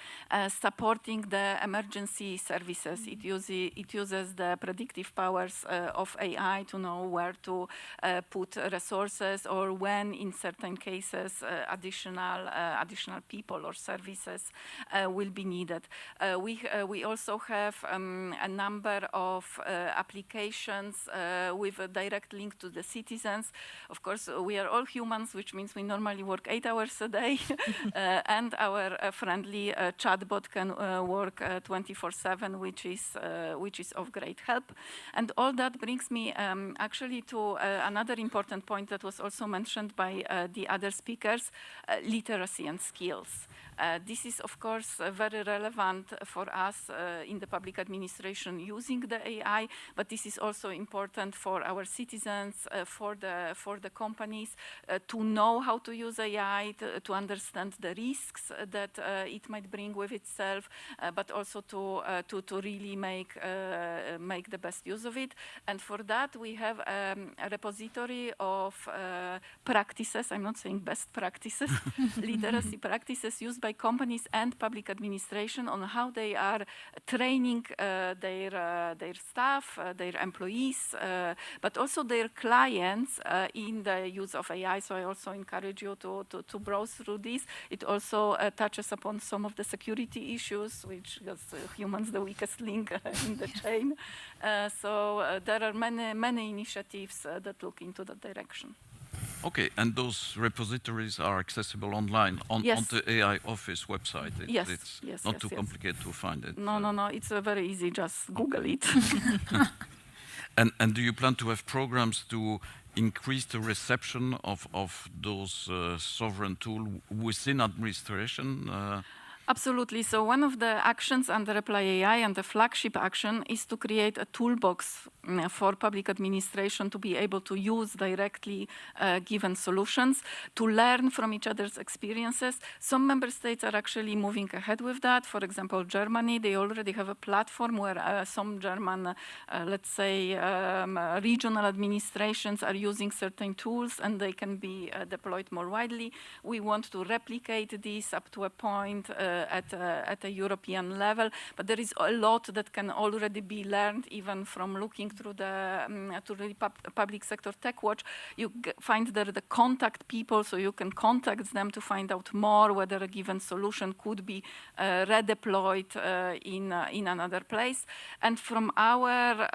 supporting the emergency services. It uses the predictive powers of AI to know where to put resources, or when, in certain cases, additional people or services will be needed. We also have a number of applications with a direct link to the citizens. Of course, we are all humans, which means we normally work 8 hours a day. And our friendly chatbot can work 24/7, which is of great help. And all that brings me actually to another important point that was also mentioned by the other speakers, literacy and skills. This is, of course, very relevant for us in the public administration using the AI, but this is also important for our citizens, for the companies, to know how to use AI, to understand the risks that it might bring with itself, but also to really make the best use of it. And for that, we have a repository of practices. I'm not saying best practices, literacy practices used by companies and public administration on how they are training their staff, their employees, but also their clients in the use of AI. So I also encourage you to browse through this. It also also touches upon some of the security issues, which is humans the weakest link in the chain. So there are many initiatives that look into that direction. Okay, and those repositories are accessible online on the AI Office website. It's not too complicated to find it. No, it's very easy. Just Google it. And do you plan to have programs to increase the reception of those sovereign tools within administration? Absolutely. So one of the actions under Reply AI and the flagship action is to create a toolbox for public administration to be able to use directly given solutions, to learn from each other's experiences. Some member states are actually moving ahead with that. For example, Germany, they already have a platform where some German, let's say, regional administrations are using certain tools and they can be deployed more widely. We want to replicate this up to a point at a European level, but there is a lot that can already be learned even from looking through the public sector tech watch. You find there the contact people, so you can contact them to find out more whether a given solution could be redeployed in another place. And from our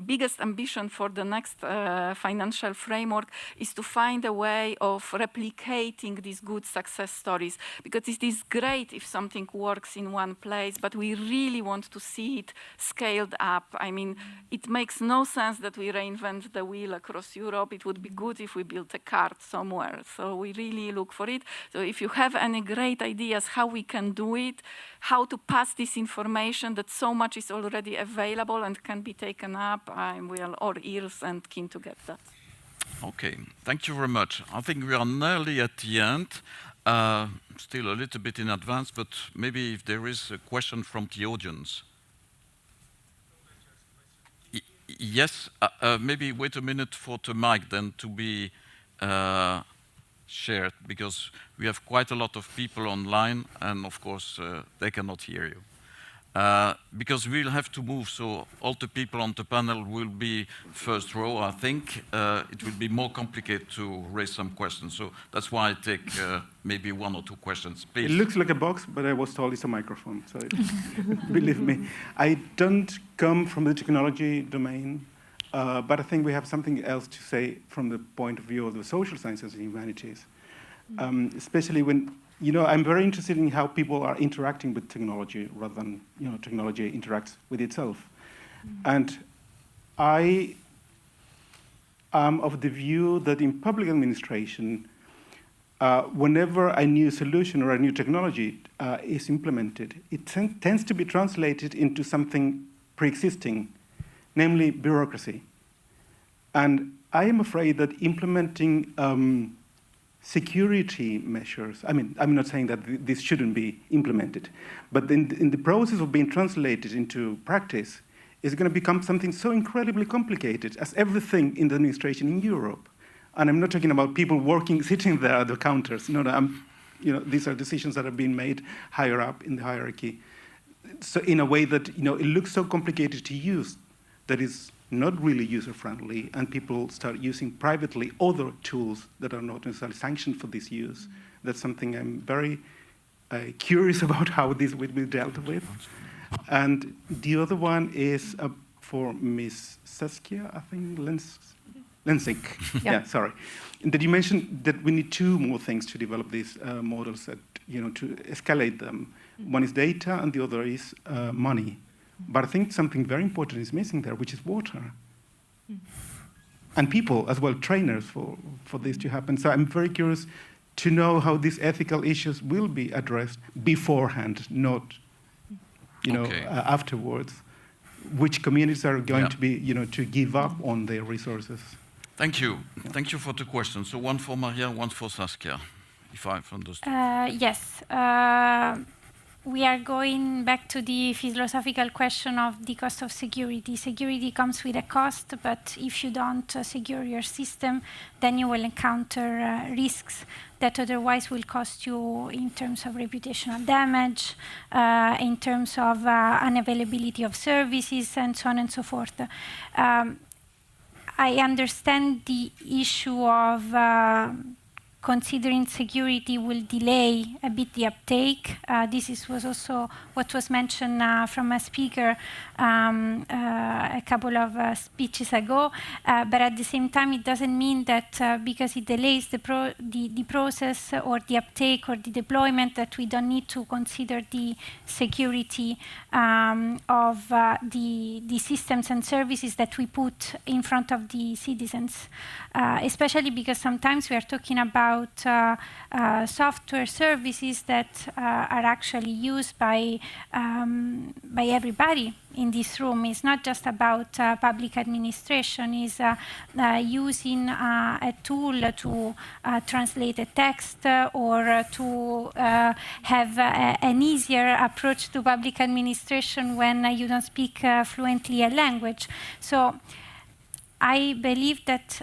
biggest ambition for the next financial framework is to find a way of replicating these good success stories, because it is great if something works in one place, but we really want to see it scaled up. I mean, it makes no sense that we reinvent the wheel across Europe. It would be good if we built a cart somewhere. So we really look for it. So if you have any great ideas how we can do it, how to pass this information, that so much is already available and can be taken up, we are all ears and keen to get that. Okay, thank you very much. I think we are nearly at the end. Still a little bit in advance, but maybe if there is a question from the audience. Yes, maybe wait a minute for the mic then to be shared, because we have quite a lot of people online and of course they cannot hear you. Because we'll have to move, so all the people on the panel will be first row. I think it will be more complicated to raise some questions, so that's why I take maybe one or two questions. Please. It looks like a box, but I was told it's a microphone, so believe me. I don't come from the technology domain, but I think we have something else to say from the point of view of the social sciences and humanities, especially when, you know, I'm very interested in how people are interacting with technology rather than, you know, technology interacts with itself. And I am of the view that in public administration, whenever a new solution or a new technology is implemented, it tends to be translated into something pre-existing, namely bureaucracy. And I am afraid that implementing security measures, I mean, I'm not saying that this shouldn't be implemented, but in the process of being translated into practice, it's going to become something so incredibly complicated as everything in the administration in Europe. And I'm not talking about people working, sitting there at the counters. No, you know, these are decisions that are being made higher up in the hierarchy. So in a way that, you know, it looks so complicated to use that is not really user-friendly, and people start using privately other tools that are not necessarily sanctioned for this use. That's something I'm very curious about how this will be dealt with. And the other one is for Ms. Saskia, I think, Lensink. Yeah, sorry. That you mentioned that we need two more things to develop these models, that, you know, to escalate them. One is data, and the other is money. But I think something very important is missing there, which is water. And people as well, trainers for this to happen. So I'm very curious to know how these ethical issues will be addressed beforehand, not, you know, afterwards. Which communities are going to be, you know, to give up on their resources. Thank you. Thank you for the question. So one for Maria, one for Saskia, if I've understood. Yes. We are going back to the philosophical question of the cost of security. Security comes with a cost, but if you don't secure your system, then you will encounter risks that otherwise will cost you in terms of reputational damage, in terms of unavailability of services, and so on and so forth. I understand the issue of considering security will delay a bit the uptake. Was also what was mentioned from a speaker a couple of speeches ago. But at the same time, it doesn't mean that because it delays the process or the uptake or the deployment that we don't need to consider the security of the systems and services that we put in front of the citizens. Especially because sometimes we are talking about software services that are actually used by everybody in this room. It's not just about public administration. It's using a tool to translate a text or to have an easier approach to public administration when you don't speak fluently a language. So I believe that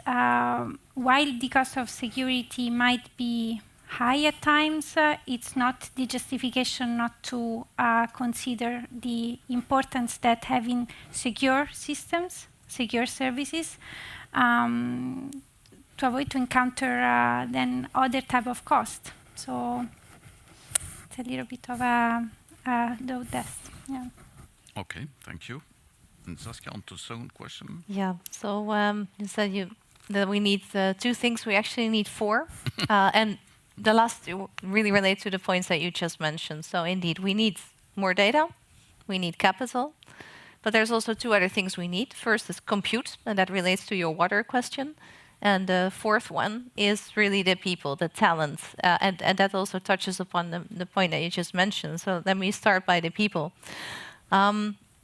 while the cost of security might be high at times, it's not the justification not to consider the importance that having secure systems, secure services, to avoid to encounter then other type of cost. So it's a little bit of a death. Yeah. Okay, thank you. And Saskia, on to the second question. Yeah, so you said that we need 2 things. We actually need 4. And the last 2 really relate to the points that you just mentioned. So indeed, we need more data. We need capital. But there's also 2 other things we need. First is compute, and that relates to your water question. And the 4th one is really the people, the talent. And that also touches upon the point that you just mentioned. So let me start by the people.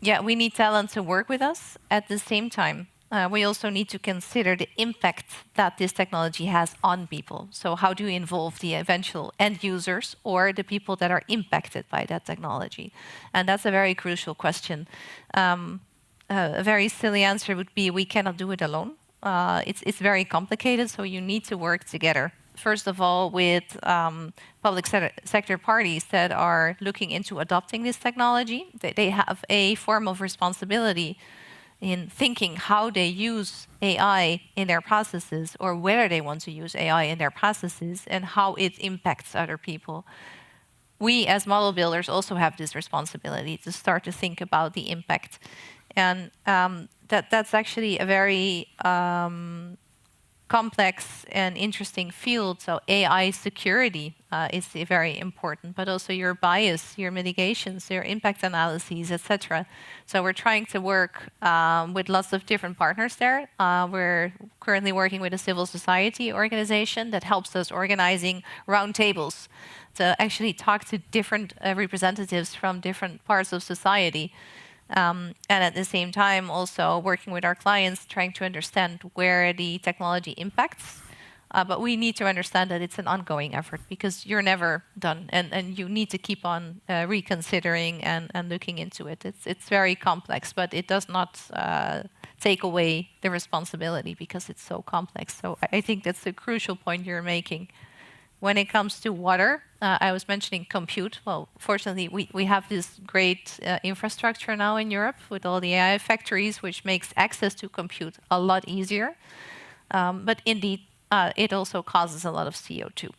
Yeah, we need talent to work with us. At the same time, we also need to consider the impact that this technology has on people. So how do you involve the eventual end users or the people that are impacted by that technology? And that's a very crucial question. A very silly answer would be we cannot do it alone. It's very complicated, so you need to work together. First of all, with public sector parties that are looking into adopting this technology. They have a form of responsibility in thinking how they use AI in their processes or whether they want to use AI in their processes and how it impacts other people. We as model builders also have this responsibility to start to think about the impact. And that's actually a very complex and interesting field. So AI security is very important, but also your bias, your mitigations, your impact analyses, etc. So we're trying to work with lots of different partners there. We're currently working with a civil society organization that helps us organizing roundtables to actually talk to different representatives from different parts of society. And at the same time, also working with our clients, trying to understand where the technology impacts. But we need to understand that it's an ongoing effort because you're never done. And you need to keep on reconsidering and looking into it. It's very complex, but it does not take away the responsibility because it's so complex. So I think that's the crucial point you're making. When it comes to water, I was mentioning compute. Well, fortunately, we have this great infrastructure now in Europe with all the AI factories, which makes access to compute a lot easier. But indeed, it also causes a lot of CO2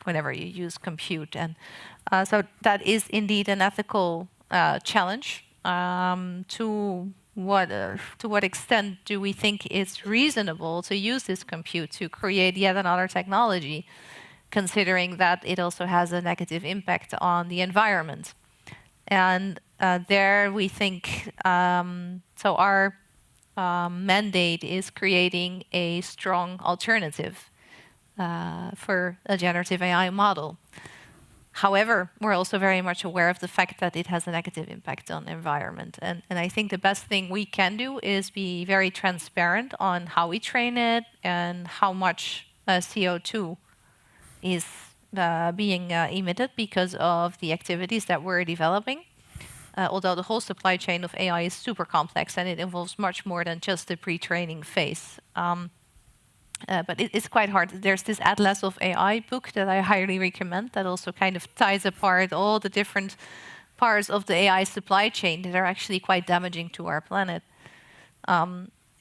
whenever you use compute. And so that is indeed an ethical challenge. To what extent do we think it's reasonable to use this compute to create yet another technology, considering that it also has a negative impact on the environment? And there we think, so our mandate is creating a strong alternative for a generative AI model. However, we're also very much aware of the fact that it has a negative impact on the environment. And I think the best thing we can do is be very transparent on how we train it and how much CO2 is being emitted because of the activities that we're developing. Although the whole supply chain of AI is super complex and it involves much more than just the pre-training phase. But it's quite hard. There's this Atlas of AI book that I highly recommend that also kind of ties apart all the different parts of the AI supply chain that are actually quite damaging to our planet.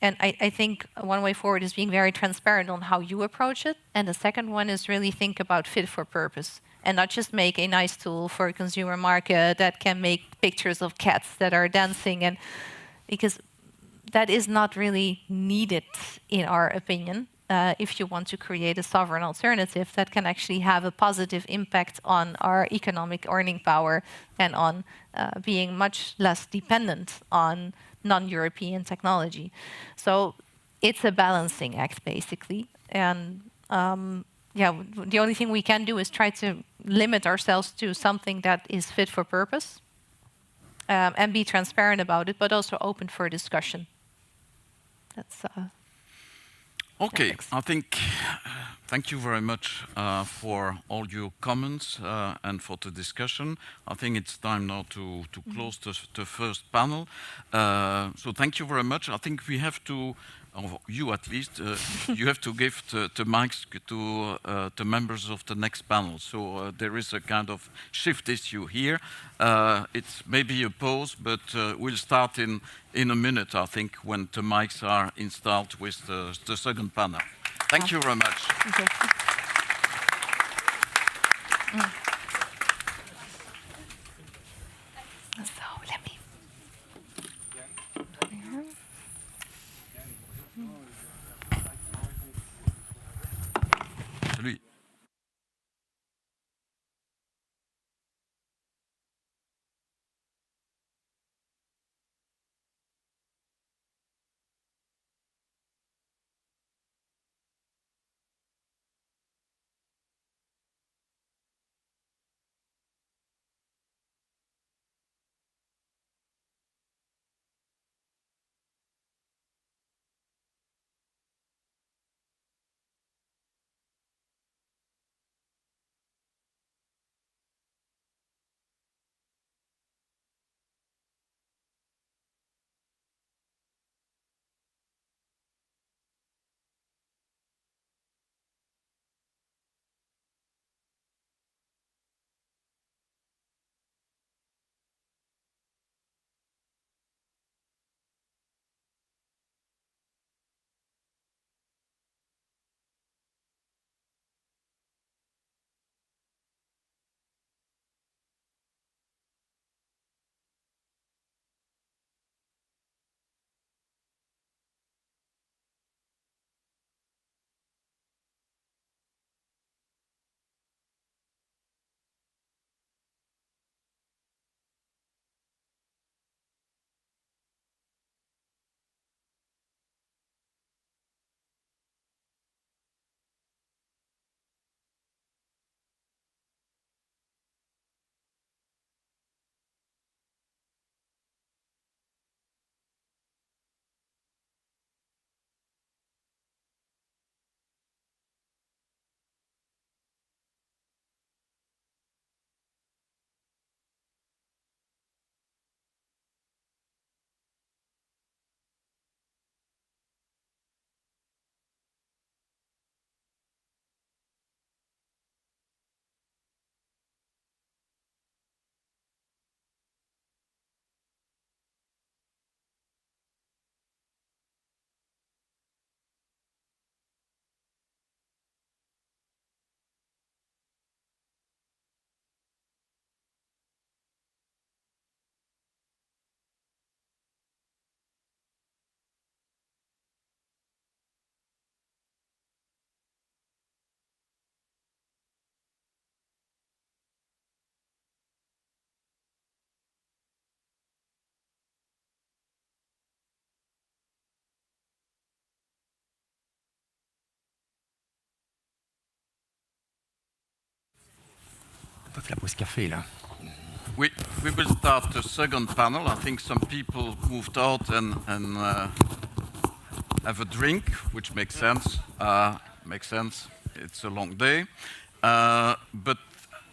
And I think one way forward is being very transparent on how you approach it. And the second one is really think about fit for purpose and not just make a nice tool for a consumer market that can make pictures of cats that are dancing. And because that is not really needed, in our opinion, if you want to create a sovereign alternative that can actually have a positive impact on our economic earning power and on being much less dependent on non-European technology. So it's a balancing act, basically. And yeah, the only thing we can do is try to limit ourselves to something that is fit for purpose and be transparent about it, but also open for discussion. That's okay, I think thank you very much for all your comments and for the discussion. I think it's time now to close the first panel. So thank you very much. I think we have to, or you at least, you have to give the mics to the members of the next panel. So there is a kind of shift issue here. It's maybe a pause, but we'll start in a minute, I think, when the mics are installed with the second panel. Thank you very much. Okay. So let me. Celui. La pause café, là. We will start the second panel. I think some people moved out and have a drink, which makes sense. Makes sense. It's a long day. But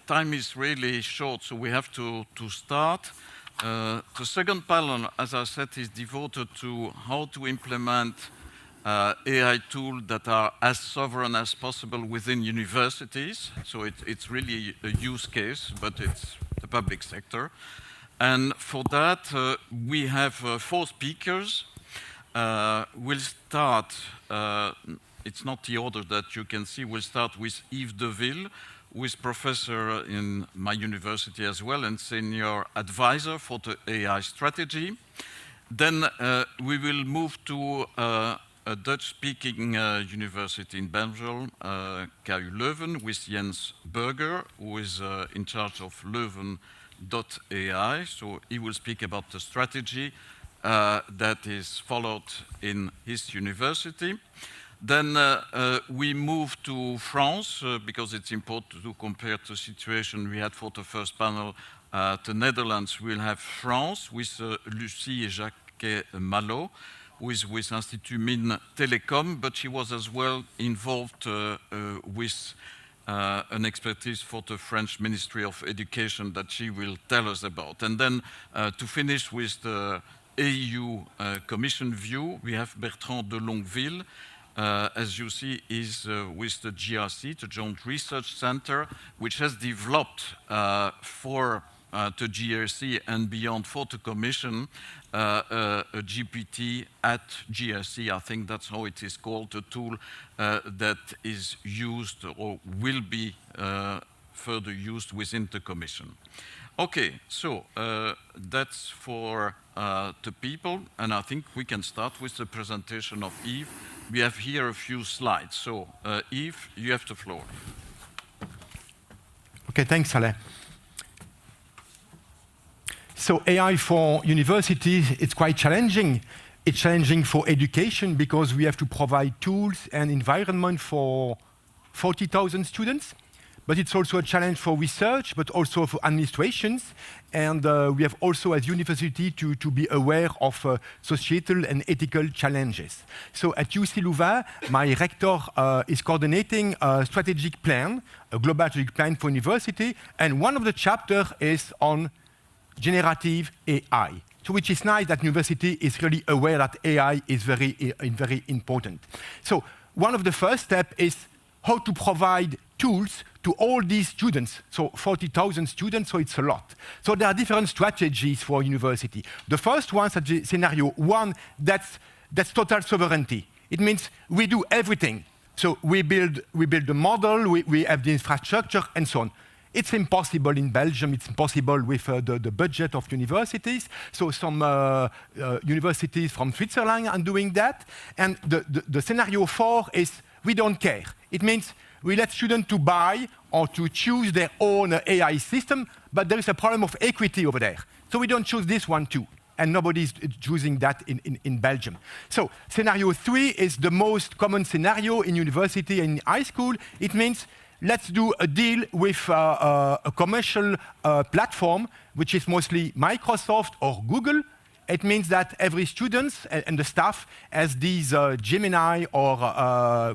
time is really short, so we have to start. The second panel, as I said, is devoted to how to implement AI tools that are as sovereign as possible within universities. So it's really a use case, but it's the public sector. And for that, we have 4 speakers. we'll start, it's not the order that you can see, we'll start with Yves Deville, who is professor in my university as well and senior advisor for the AI strategy. Then we will move to a Dutch-speaking university in Belgium, KU Leuven, with Jens Burger, who is in charge of Leuven AI. So he will speak about the strategy that is followed in his university. Then we move to France, because it's important to compare the situation we had for the first panel. The Netherlands will have France with Lucie et Jacques Malo, who is with Institut Mines Telecom, but she was as well involved with an expertise for the French Ministry of Education that she will tell us about. And then to finish with the EU Commission view, we have Bertrand de Longueville, as you see, is with the GRC, the Joint Research Center, which has developed for the GRC and beyond for the Commission a GPT at GRC. I think that's how it is called, a tool that is used or will be further used within the Commission. Okay, so that's for the people, and I think we can start with the presentation of Yves. We have here a few slides. So, Yves, you have the floor. Okay, thanks, Ale. So AI for universities, it's quite challenging. It's challenging for education because we have to provide tools and environment for 40,000 students. But it's also a challenge for research, but also for administrations. And we have also, as university, to be aware of societal and ethical challenges. So at UC Leuven, my rector is coordinating a strategic plan, a global strategic plan for university. And one of the chapters is on generative AI. So which is nice that university is really aware that AI is very important. So one of the first steps is how to provide tools to all these students, so 40,000 students, so it's a lot. So there are different strategies for university. The first one, scenario one, that's total sovereignty. It means we do everything. So we build the model, we have the infrastructure, and so on. It's impossible in Belgium, it's impossible with the budget of universities. So some universities from Switzerland are doing that. And the scenario 4 is we don't care. It means we let students to buy or to choose their own AI system, but there is a problem of equity over there. So we don't choose this one too. And nobody is choosing that in Belgium. So scenario 3 is the most common scenario in university and in high school. It means let's do a deal with a commercial platform, which is mostly Microsoft or Google. It means that every student and the staff has these Gemini or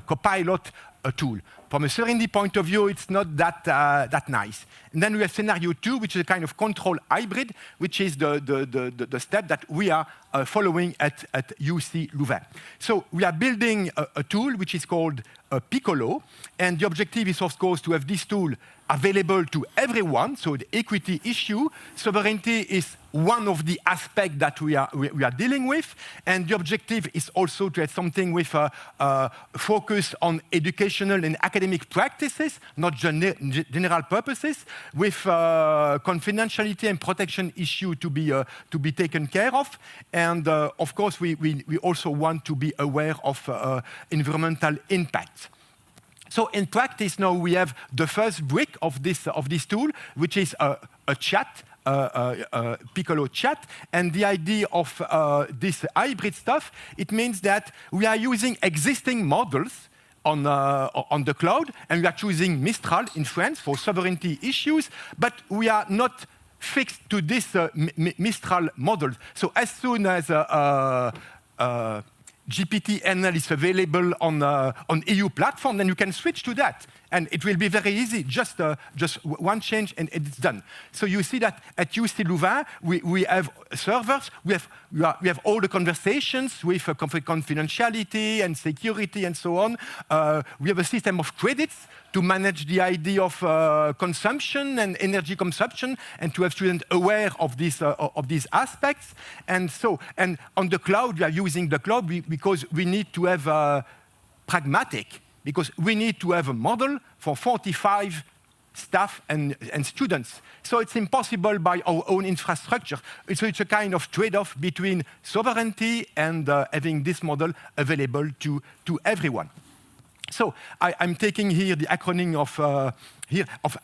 Copilot tool. From a sovereignty point of view, it's not that nice. And then we have scenario 2, which is a kind of control hybrid, which is the step that we are following at UC Leuven. So we are building a tool which is called Piccolo, and the objective is, of course, to have this tool available to everyone. So the equity issue, sovereignty is one of the aspects that we are dealing with, and the objective is also to have something with a focus on educational and academic practices, not general purposes, with confidentiality and protection issue to be taken care of, and of course we also want to be aware of environmental impact. So in practice now we have the first brick of this tool, which is a chat, Piccolo chat, and the idea of this hybrid stuff, it means that we are using existing models on the cloud, and we are choosing Mistral in France for sovereignty issues, but we are not fixed to this Mistral model. So as soon as GPT-NL is available on EU platform, then you can switch to that. And it will be very easy, just one change and it's done. So you see that at UC Leuven, we have servers, we have all the conversations with confidentiality and security and so on. We have a system of credits to manage the idea of consumption and energy consumption, and to have students aware of these aspects. And on the cloud, we are using the cloud because we need to have pragmatic, because we need to have a model for 45 staff and students. So it's impossible by our own infrastructure. So it's a kind of trade-off between sovereignty and having this model available to everyone. So I'm taking here the acronym of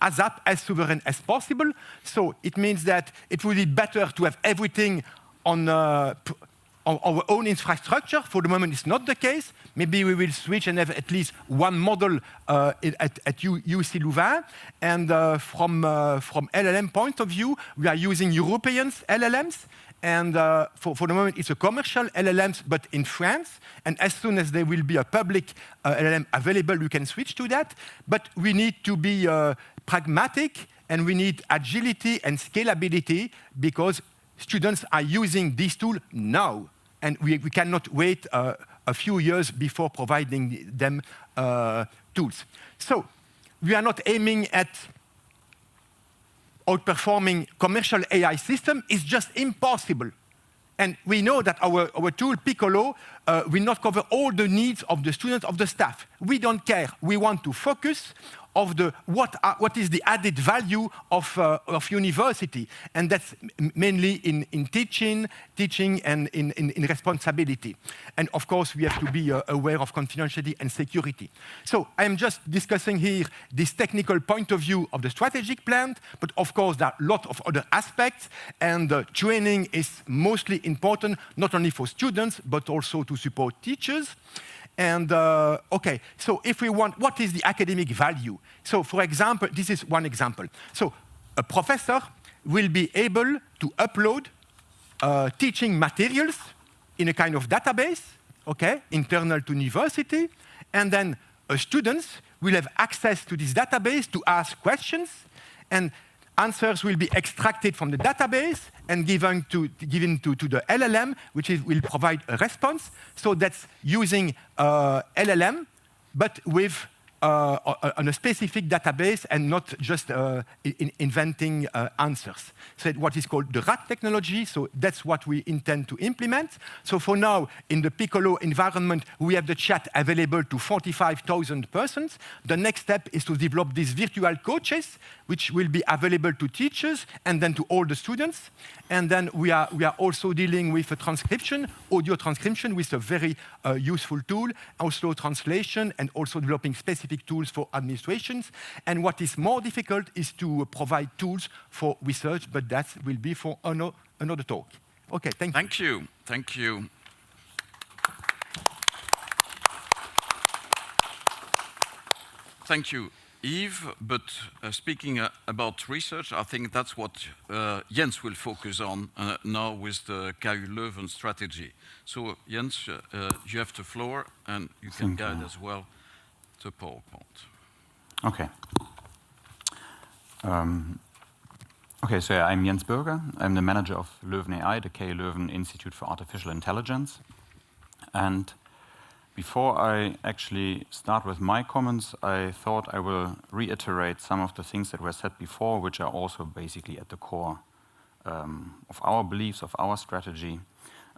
ASAP, as sovereign as possible. So it means that it would be better to have everything on our own infrastructure. For the moment, it's not the case. Maybe we will switch and have at least one model at UC Leuven. And from LLM point of view, we are using European LLMs. And for the moment, it's a commercial LLMs, but in France. And as soon as there will be a public LLM available, we can switch to that. But we need to be pragmatic, and we need agility and scalability, because students are using this tool now. And we cannot wait a few years before providing them tools. So we are not aiming at outperforming commercial AI system. Is just impossible. And we know that our tool, Piccolo, will not cover all the needs of the students, of the staff. We don't care. We want to focus of what is the added value of university. And that's mainly in teaching and in responsibility. And of course, we have to be aware of confidentiality and security. So I'm just discussing here this technical point of view of the strategic plan, but of course, there are a lot of other aspects, and training is mostly important, not only for students, but also to support teachers. And okay, so if we want, what is the academic value? So for example, this is one example. So a professor will be able to upload teaching materials in a kind of database, okay, internal to university, and then students will have access to this database to ask questions, and answers will be extracted from the database and given to the LLM, which will provide a response. So that's using LLM, but with on a specific database and not just inventing answers. So what is called the RAT technology, so that's what we intend to implement. So for now, in the Piccolo environment, we have the chat available to 45,000 persons. The next step is to develop these virtual coaches, which will be available to teachers and then to all the students. And then we are also dealing with a transcription, audio transcription, with a very useful tool, also translation, and also developing specific tools for administrations. And what is more difficult is to provide tools for research, but that will be for another talk. Okay, thank you. Thank you. Thank you. Thank you, Yves. But speaking about research, I think that's what Jens will focus on now with the KU Leuven strategy. So Jens, you have the floor, and you can guide as well the PowerPoint. Okay. Okay, so I'm Jens Burger. I'm the manager of Leuven AI, the KU Leuven Institute for Artificial Intelligence. And before I actually start with my comments, I thought I will reiterate some of the things that were said before, which are also basically at the core of our beliefs, of our strategy.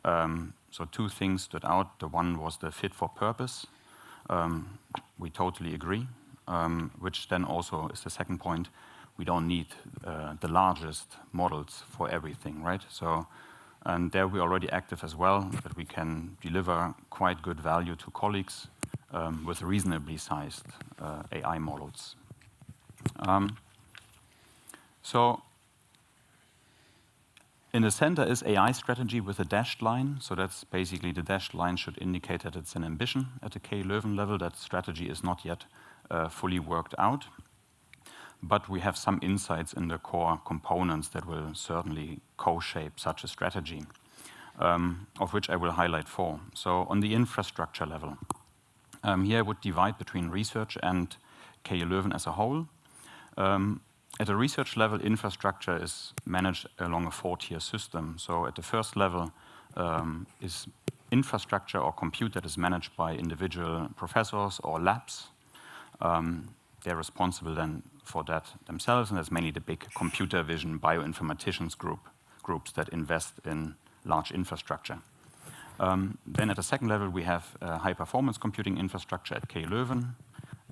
So two things stood out. The one was the fit for purpose. We totally agree, which then also is the second point. We don't need the largest models for everything, right? So, and there we're already active as well, that we can deliver quite good value to colleagues with reasonably sized AI models. So in the center is AI strategy with a dashed line. So that's basically the dashed line should indicate that it's an ambition at the KU Leuven level. That strategy is not yet fully worked out. But we have some insights in the core components that will certainly co-shape such a strategy, of which I will highlight four. So on the infrastructure level, here I would divide between research and KU Leuven as a whole. At a research level, infrastructure is managed along a 4-tier system. So at the first level is infrastructure or compute that is managed by individual professors or labs. They're responsible then for that themselves, and there's mainly the big computer vision bioinformaticians groups that invest in large infrastructure. Then at the second level, we have high-performance computing infrastructure at KU Leuven.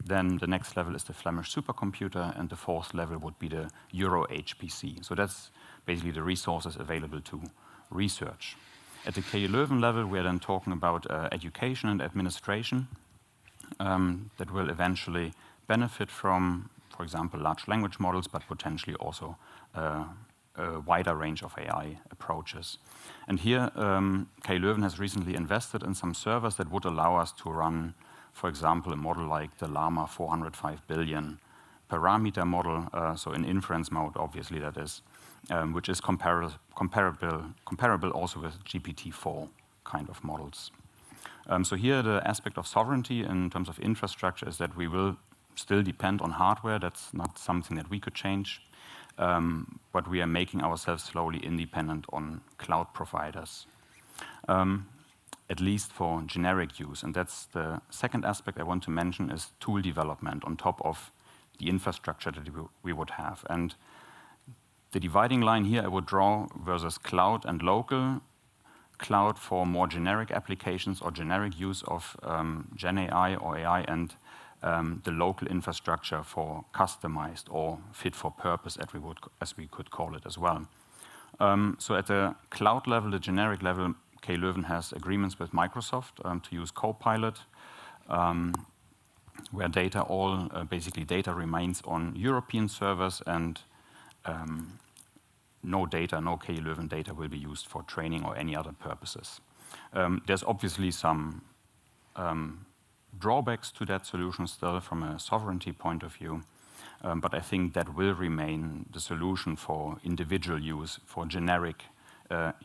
Then the next level is the Flemish supercomputer, and the fourth level would be the Euro HPC. So that's basically the resources available to research. At the KU Leuven level, we're then talking about education and administration that will eventually benefit from, for example, large language models, but potentially also a wider range of AI approaches. And here, KU Leuven has recently invested in some servers that would allow us to run, for example, a model like the Llama 405 billion parameter model, so in inference mode, obviously that is, which is comparable also with GPT-4 kind of models. So here the aspect of sovereignty in terms of infrastructure is that we will still depend on hardware. That's not something that we could change, but we are making ourselves slowly independent on cloud providers, at least for generic use. And that's the second aspect I want to mention is tool development on top of the infrastructure that we would have. And the dividing line here I would draw versus cloud and local. Cloud for more generic applications or generic use of GenAI or AI, and the local infrastructure for customized or fit for purpose, as we could call it as well. So at the cloud level, the generic level, KU Leuven has agreements with Microsoft to use Copilot, where basically data remains on European servers, and no KU Leuven data will be used for training or any other purposes. There's obviously some drawbacks to that solution still from a sovereignty point of view, but I think that will remain the solution for individual use, for generic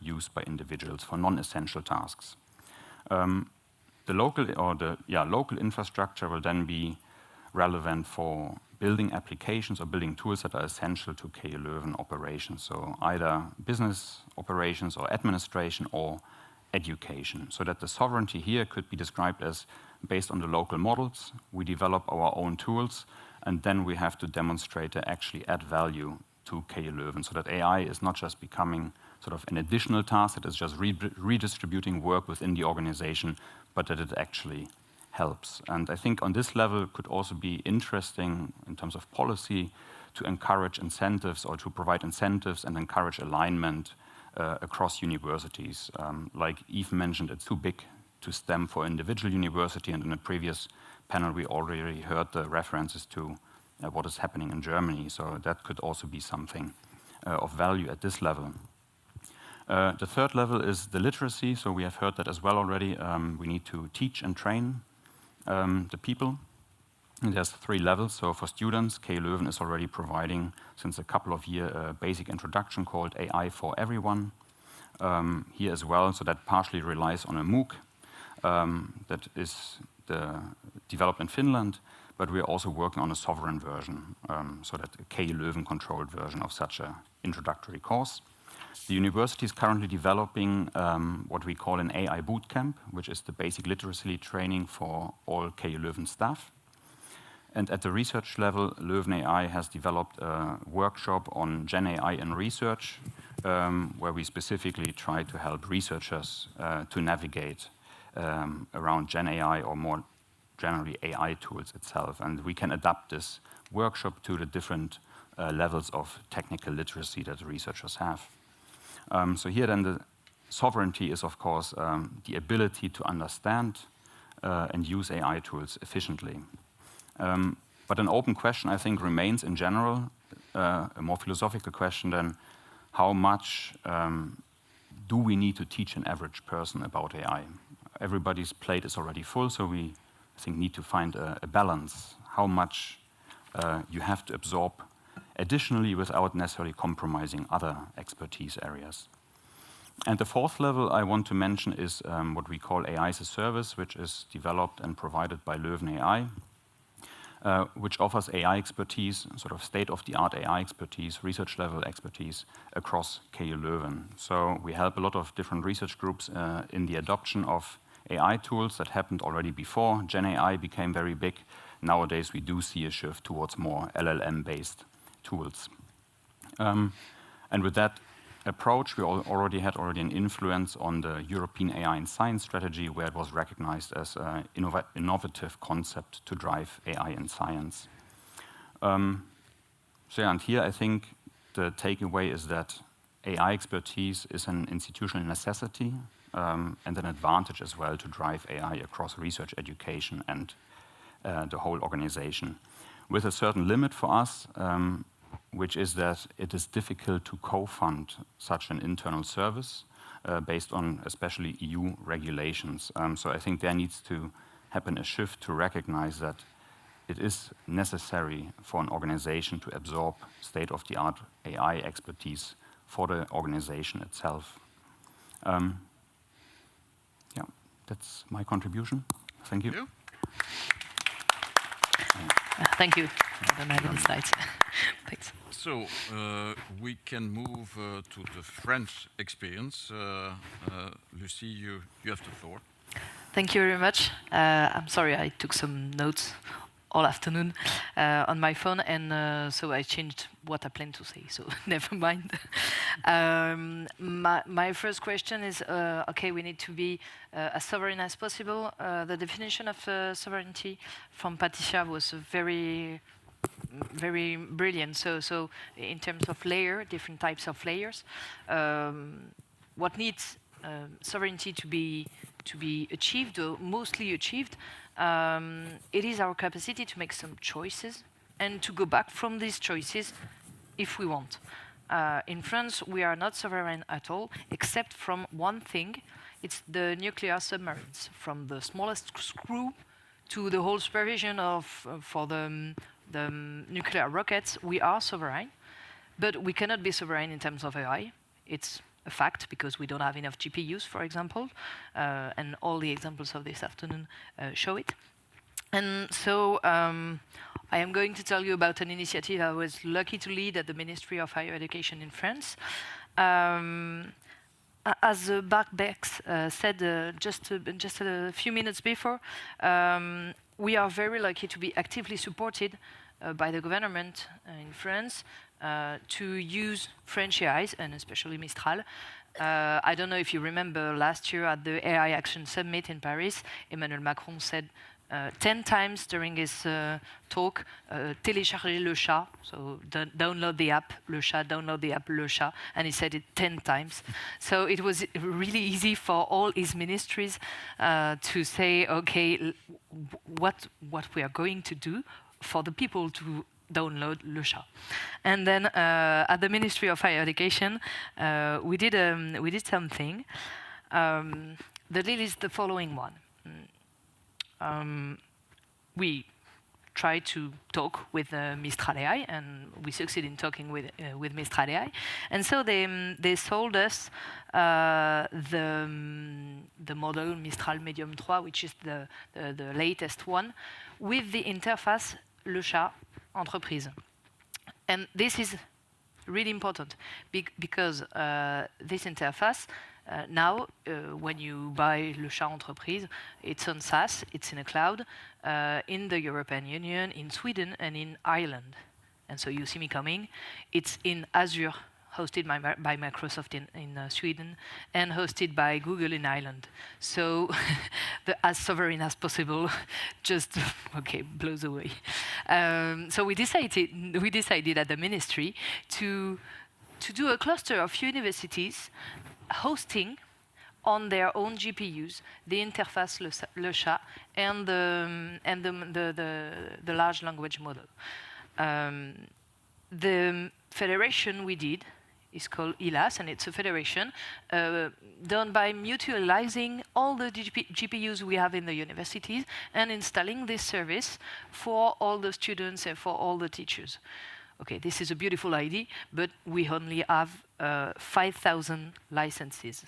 use by individuals, for non-essential tasks. The local infrastructure will then be relevant for building applications or building tools that are essential to KU Leuven operations, so either business operations or administration or education, so that the sovereignty here could be described as based on the local models. We develop our own tools, and then we have to demonstrate to actually add value to KU Leuven, so that AI is not just becoming sort of an additional task that is just redistributing work within the organization, but that it actually helps. And I think on this level it could also be interesting in terms of policy to encourage incentives or to provide incentives and encourage alignment across universities. Like Yves mentioned, it's too big to stem for individual university, and in a previous panel we already heard the references to what is happening in Germany, so that could also be something of value at this level. The third level is the literacy, so we have heard that as well already. We need to teach and train the people. And there's 3 levels, so for students, KU Leuven is already providing since a couple of years a basic introduction called AI for Everyone here as well, so that partially relies on a MOOC that is developed in Finland, but we're also working on a sovereign version, so that a KU Leuven controlled version of such an introductory course. The university is currently developing what we call an AI bootcamp, which is the basic literacy training for all KU Leuven staff. And at the research level, Leuven AI has developed a workshop on GenAI in research, where we specifically try to help researchers to navigate around GenAI or more generally AI tools itself. And we can adapt this workshop to the different levels of technical literacy that the researchers have. So here then the sovereignty is, of course, the ability to understand and use AI tools efficiently. But an open question, I think, remains in general, a more philosophical question than how much do we need to teach an average person about AI? Everybody's plate is already full, so we, I think, need to find a balance, how much you have to absorb additionally without necessarily compromising other expertise areas. And the fourth level I want to mention is what we call AI as a service, which is developed and provided by Leuven AI. which offers AI expertise, sort of state-of-the-art AI expertise, research-level expertise across KU Leuven. So we help a lot of different research groups in the adoption of AI tools that happened already before GenAI became very big. Nowadays, we do see a shift towards more LLM-based tools. And with that approach, we already had an influence on the European AI and Science strategy, where it was recognized as an innovative concept to drive AI and science. And here I think the takeaway is that AI expertise is an institutional necessity and an advantage as well to drive AI across research, education, and the whole organization. With a certain limit for us, which is that it is difficult to co-fund such an internal service based on especially EU regulations. So I think there needs to happen a shift to recognize that it is necessary for an organization to absorb state-of-the-art AI expertise for the organization itself. Yeah, that's my contribution. Thank you. Thank you. I don't have any slides. Thanks. So we can move to the French experience. Lucie, you have the floor. Thank you very much. I'm sorry, I took some notes all afternoon on my phone, and so I changed what I planned to say, so never mind. My first question is, okay, we need to be as sovereign as possible. The definition of sovereignty from Patricia was very brilliant. So in terms of different types of layers, what needs sovereignty to be achieved, or mostly achieved, it is our capacity to make some choices and to go back from these choices if we want. In France, we are not sovereign at all, except from one thing. It's the nuclear submarines, from the smallest screw to the whole supervision for the nuclear rockets. We are sovereign, but we cannot be sovereign in terms of AI. It's a fact, because we don't have enough GPUs, for example, and all the examples of this afternoon show it. And so I am going to tell you about an initiative I was lucky to lead at the Ministry of Higher Education in France. As Bart Bex said just a few minutes before, we are very lucky to be actively supported by the government in France to use French AIs, and especially Mistral. I don't know if you remember last year at the AI Action Summit in Paris, Emmanuel Macron said 10 times during his talk, téléchargez le chat, so download the app, le chat, download the app, le chat, and he said it 10 times. So it was really easy for all his ministries to say, okay, what we are going to do for the people to download le chat. And then at the Ministry of Higher Education, we did something. The deal is the following one. We tried to talk with Mistral AI, and we succeeded in talking with Mistral AI. And so they sold us the model Mistral Medium 3, which is the latest one, with the interface Le Chat Entreprise. And this is really important because this interface, now, when you buy Le Chat Entreprise, it's on SaaS, it's in a cloud, in the European Union, in Sweden, and in Ireland. And so you see me coming. It's in Azure, hosted by Microsoft in Sweden, and hosted by Google in Ireland. So as sovereign as possible, just, okay, blows away. So we decided at the ministry to do a cluster of universities hosting on their own GPUs the interface Le Chat and the large language model. The federation we did is called ILAS, and it's a federation done by mutualizing all the GPUs we have in the universities and installing this service for all the students and for all the teachers. Okay, this is a beautiful idea, but we only have 5,000 licenses.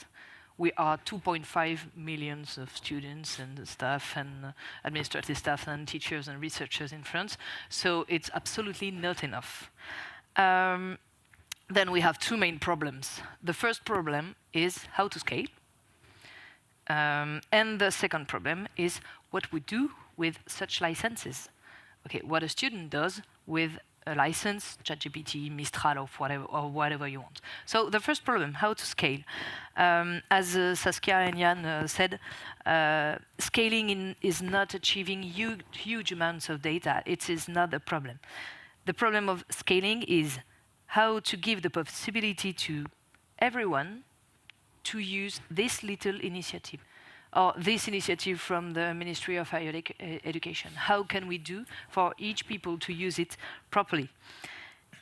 we are 2.5 million of students and staff and administrative staff and teachers and researchers in France. So it's absolutely not enough. Then we have two main problems. The first problem is how to scale. And the second problem is what we do with such licenses. Okay, what a student does with a license, ChatGPT, Mistral, or whatever you want. So the first problem, how to scale. As Saskia and Jan said, scaling is not achieving huge amounts of data. It is not the problem. The problem of scaling is how to give the possibility to everyone to use this little initiative, or this initiative from the Ministry of Higher Education. How can we do for each people to use it properly?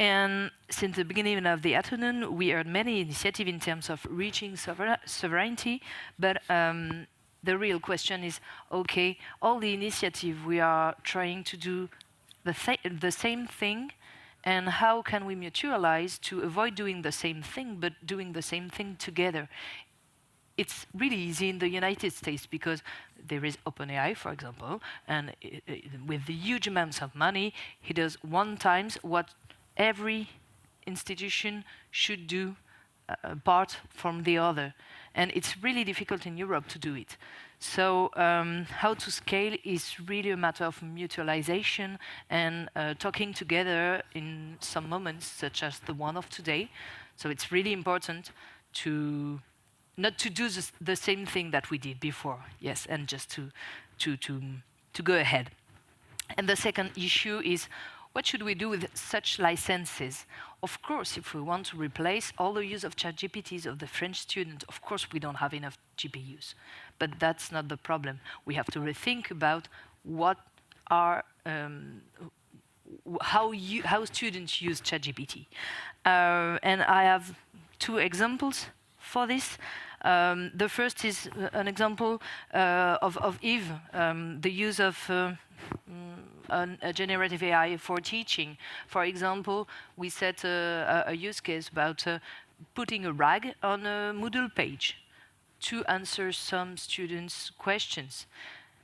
And since the beginning of the afternoon, we heard many initiatives in terms of reaching sovereignty, but the real question is, okay, all the initiative we are trying to do the same thing, and how can we mutualize to avoid doing the same thing, but doing the same thing together? It's really easy in the United States because there is OpenAI, for example, and with the huge amounts of money, he does 1 times what every institution should do apart from the other. And it's really difficult in Europe to do it. So how to scale is really a matter of mutualization and talking together in some moments, such as the one of today. So it's really important to not to do the same thing that we did before, yes, and just to go ahead. And the second issue is, what should we do with such licenses? Of course, if we want to replace all the use of ChatGPTs of the French student, of course we don't have enough GPUs. But that's not the problem. We have to rethink about what are how students use ChatGPT. And I have 2 examples for this. The first is an example of Eve, the use of a generative AI for teaching. For example, we set a use case about putting a RAG on a Moodle page to answer some students' questions.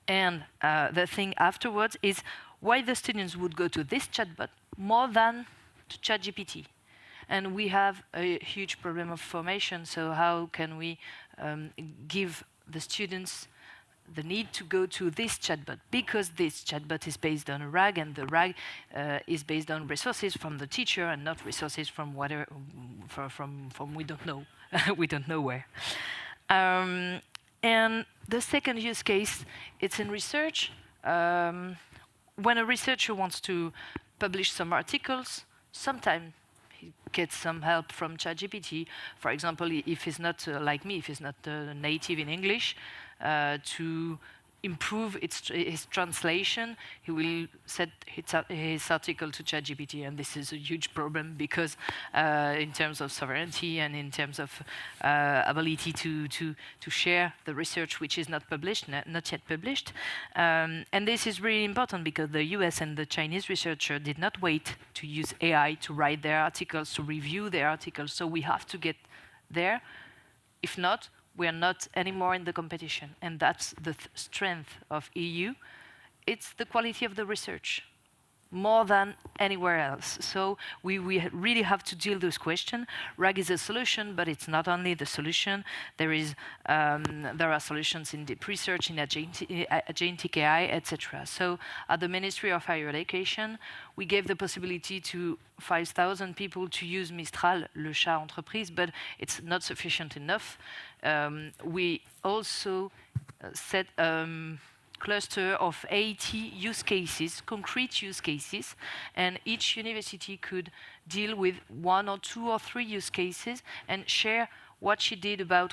And the thing afterwards is why the students would go to this chatbot more than to ChatGPT. And we have a huge problem of formation, so how can we give the students the need to go to this chatbot? Because this chatbot is based on a RAG, and the RAG is based on resources from the teacher and not resources from whatever, from we don't know, we don't know where. And the second use case, it's in research. When a researcher wants to publish some articles, sometimes he gets some help from ChatGPT. For example, if he's not like me, if he's not native in English, to improve his translation, he will set his article to ChatGPT, and this is a huge problem because in terms of sovereignty and in terms of ability to share the research which is not yet published. And this is really important because the US and the Chinese researcher did not wait to use AI to write their articles, to review their articles, so we have to get there. If not, we are not anymore in the competition, and that's the strength of EU. It's the quality of the research, more than anywhere else. So we really have to deal with this question. RAG is a solution, but it's not only the solution. There are solutions in deep research, in agentic AI, etc. So at the Ministry of Higher Education, we gave the possibility to 5,000 people to use Mistral, Le Chat Entreprise, but it's not sufficient enough. We also set cluster of 80 use cases, concrete use cases, and each university could deal with 1 or 2 or 3 use cases and share what it did about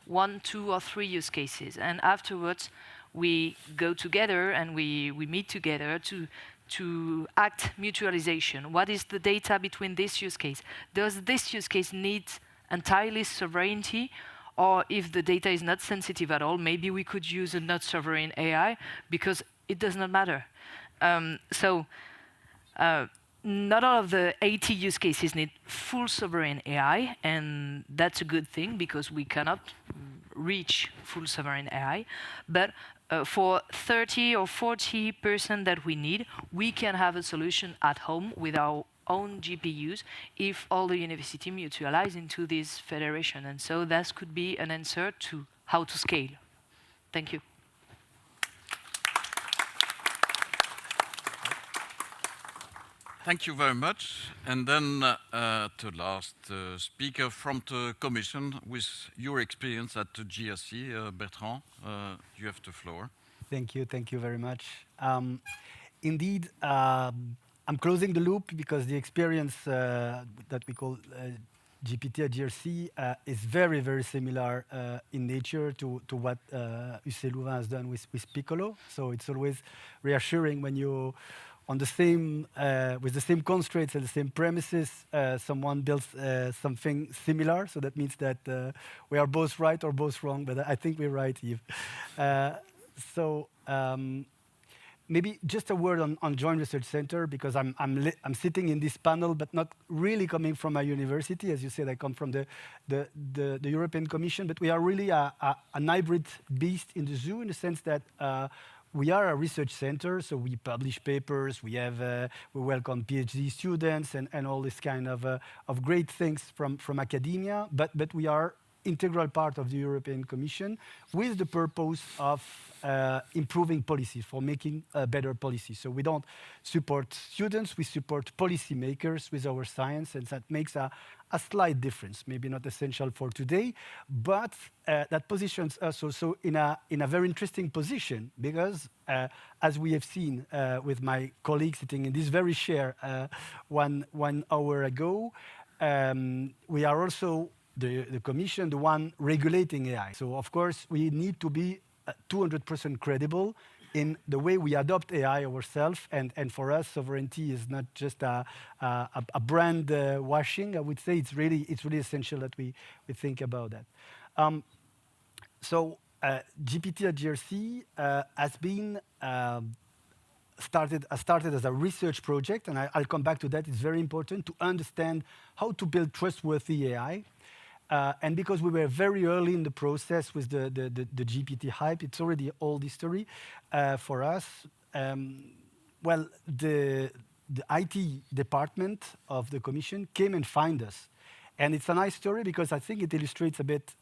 1, 2, or 3 use cases. And afterwards, we go together and we meet together to act mutualization. What is the data between this use case? Does this use case need entirely sovereignty? Or if the data is not sensitive at all, maybe we could use a not sovereign AI because it does not matter. not all of the 80 use cases need full sovereign AI, and that's a good thing because we cannot reach full sovereign AI. But for 30 or 40% that we need, we can have a solution at home with our own GPUs if all the university mutualize into this federation. And so that could be an answer to how to scale. Thank you. Thank you very much. And then to last speaker from the Commission with your experience at the GRC, Bertrand, you have the floor. Thank you very much. Indeed, I'm closing the loop because the experience that we call GPT at GRC is very, very similar in nature to what UC Leuven has done with Piccolo. So it's always reassuring when you on the same, with the same constraints and the same premises, someone builds something similar. So that means that we are both right or both wrong, but I think we're right, Yves. Maybe just a word on Joint Research Center, because I'm sitting in this panel, but not really coming from a university. As you said, I come from the European Commission, but we are really an hybrid beast in the zoo in the sense that we are a research center, so we publish papers, we welcome PhD students and all this kind of great things from academia, but we are integral part of the European Commission with the purpose of improving policy, for making better policy. So we don't support students, we support policymakers with our science, and that makes a slight difference, maybe not essential for today, but that positions us also in a very interesting position, because as we have seen with my colleague sitting in this very chair 1 hour ago, we are also the Commission, the one regulating AI. So of course we need to be 200% credible in the way we adopt AI ourselves, and for us, sovereignty is not just a brand washing. I would say it's really essential that we think about that. GPT at GRC has been started as a research project, and I'll come back to that. It's very important to understand how to build trustworthy AI. And because we were very early in the process with the GPT hype, it's already old history for us. Well, the IT department of the Commission came and found us. And it's a nice story because I think it illustrates a bit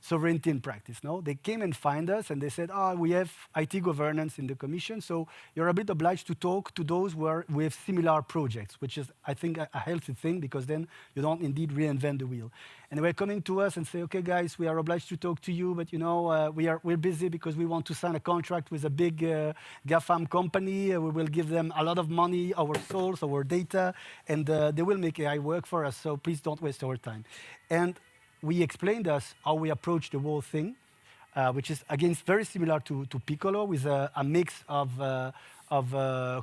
sovereignty in practice. No? They came and found us and they said, we have IT governance in the Commission, so you're a bit obliged to talk to those we have similar projects, which is, I think, a healthy thing, because then you don't indeed reinvent the wheel. And they were coming to us and say, okay, guys, we are obliged to talk to you, but we're busy because we want to sign a contract with a big GAFAM company. We will give them a lot of money, our souls, our data, and they will make AI work for us. So please don't waste our time. And we explained us how we approach the whole thing, which is, again, very similar to Piccolo, with a mix of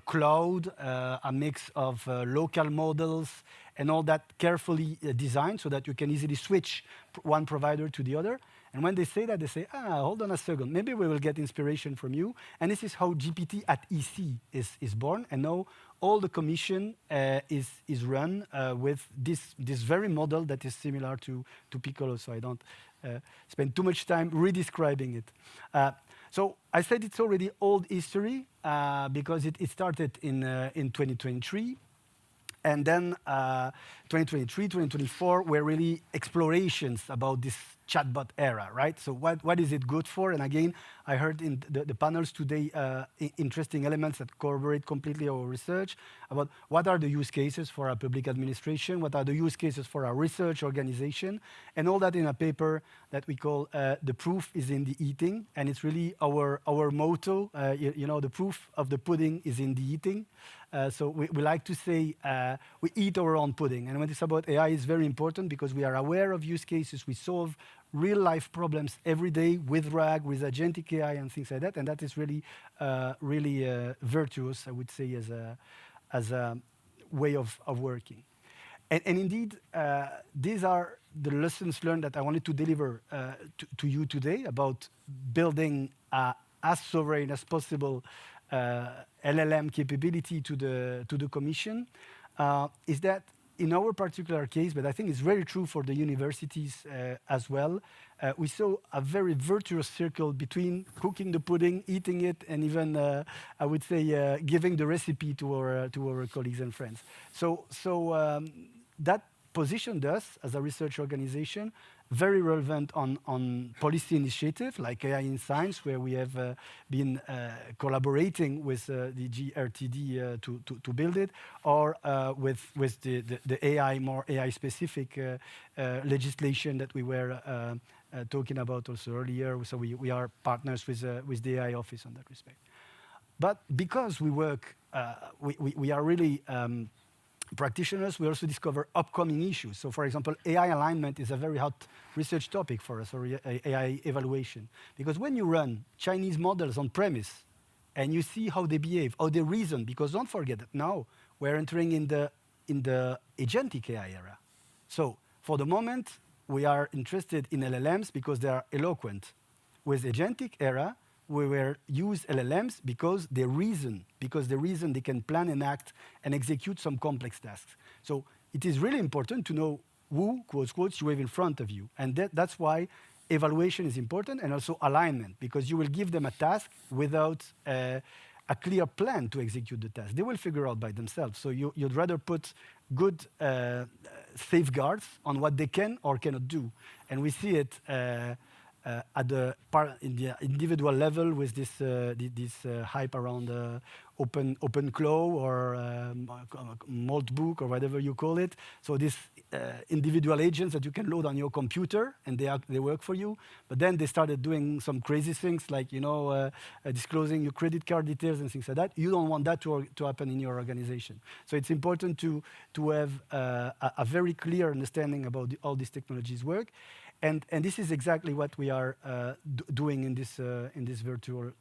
cloud, a mix of local models, and all that carefully designed so that you can easily switch one provider to the other. And when they say that, they say, hold on a second, maybe we will get inspiration from you. And this is how GPT at EC is born. And now all the Commission is run with this very model that is similar to Piccolo, so I don't spend too much time redescribing it. So I said it's already old history because it started in 2023. And then 2023, 2024 were really explorations about this chatbot era, right? So what is it good for? And again, I heard in the panels today interesting elements that corroborate completely our research about what are the use cases for our public administration, what are the use cases for our research organization, and all that in a paper that we call The Proof is in the Eating. And it's really our motto, the proof of the pudding is in the eating. So we like to say we eat our own pudding. And when it's about AI, it's very important because we are aware of use cases. We solve real-life problems every day with RAG, with agentic AI and things like that. And that is really, virtuous, I would say, as a way of working. And indeed, these are the lessons learned that I wanted to deliver to you today about building as sovereign as possible LLM capability to the Commission. is that in our particular case, but I think it's very true for the universities as well, we saw a very virtuous circle between cooking the pudding, eating it, and even, I would say, giving the recipe to our colleagues and friends. So that positioned us as a research organization very relevant on policy initiative like AI in Science, where we have been collaborating with the GRTD to build it, or with the AI, more AI-specific legislation that we were talking about also earlier. So we are partners with the AI office on that respect. But because we work, we are really practitioners, we also discover upcoming issues. So for example, AI alignment is a very hot research topic for us, or AI evaluation. Because when you run Chinese models on premise and you see how they behave, how they reason, because don't forget that now we're entering in the agentic AI era. So for the moment, we are interested in LLMs because they are eloquent. With agentic era, we will use LLMs because they reason, they can plan and act and execute some complex tasks. So it is really important to know who, quotes, you have in front of you. And that's why evaluation is important, and also alignment, because you will give them a task without a clear plan to execute the task. They will figure out by themselves. So you'd rather put good safeguards on what they can or cannot do. And we see it at the individual level with this hype around open claw or Maltbook or whatever you call it. So these individual agents that you can load on your computer and they work for you. But then they started doing some crazy things like disclosing your credit card details and things like that. You don't want that to happen in your organization. So it's important to have a very clear understanding about how these technologies work. And this is exactly what we are doing in this virtual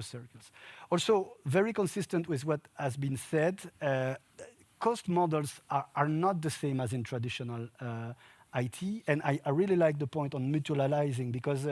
circles. Also, very consistent with what has been said, cost models are not the same as in traditional IT. And I really like the point on mutualizing, because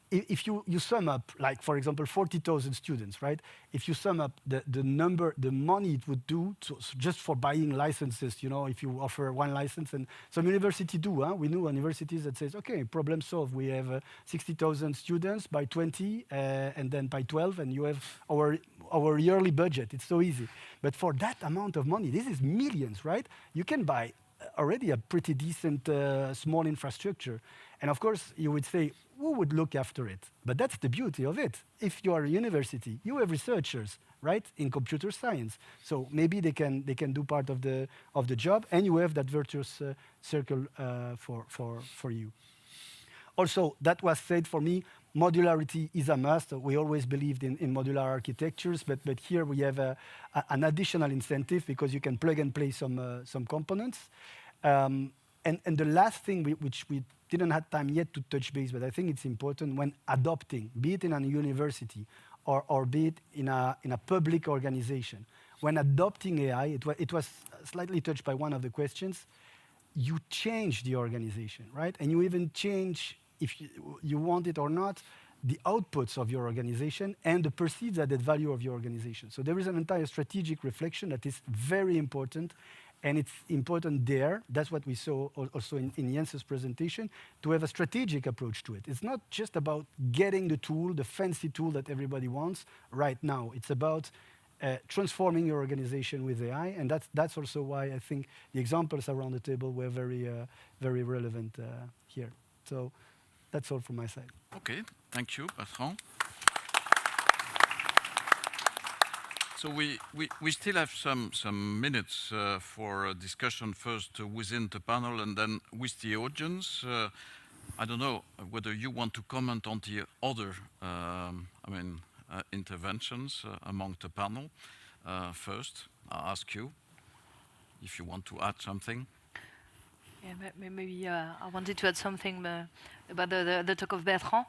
if you sum up, like, for example, 40,000 students, right? If you sum up the money it would do just for buying licenses, if you offer one license, and some universities do, we know universities that says, okay, problem solved. We have 60,000 students by 20, and then by 12, and you have our yearly budget. It's so easy. But for that amount of money, this is millions, right? You can buy already a pretty decent small infrastructure. And of course, you would say, who would look after it? But that's the beauty of it. If you are a university, you have researchers, right, in computer science. So maybe they can do part of the job, and you have that virtuous circle for you. Also, that was said for me, modularity is a must. We always believed in modular architectures, but here we have an additional incentive because you can plug and play some components. And the last thing which we didn't have time yet to touch base, but I think it's important when adopting, be it in a university or be it in a public organization. When adopting AI, it was slightly touched by one of the questions, you change the organization, right? And you even change, if you want it or not, the outputs of your organization and the perceived added value of your organization. So there is an entire strategic reflection that is very important. And it's important there, that's what we saw also in Jens's presentation, to have a strategic approach to it. It's not just about getting the tool, the fancy tool that everybody wants right now. It's about transforming your organization with AI, and that's also why I think the examples around the table were very relevant here. So that's all from my side. Okay, thank you, Bertrand. So we still have some minutes for a discussion first within the panel and then with the audience. I don't know whether you want to comment on the other, interventions among the panel. First, I'll ask you if you want to add something. Yeah, maybe I wanted to add something about the talk of Bertrand.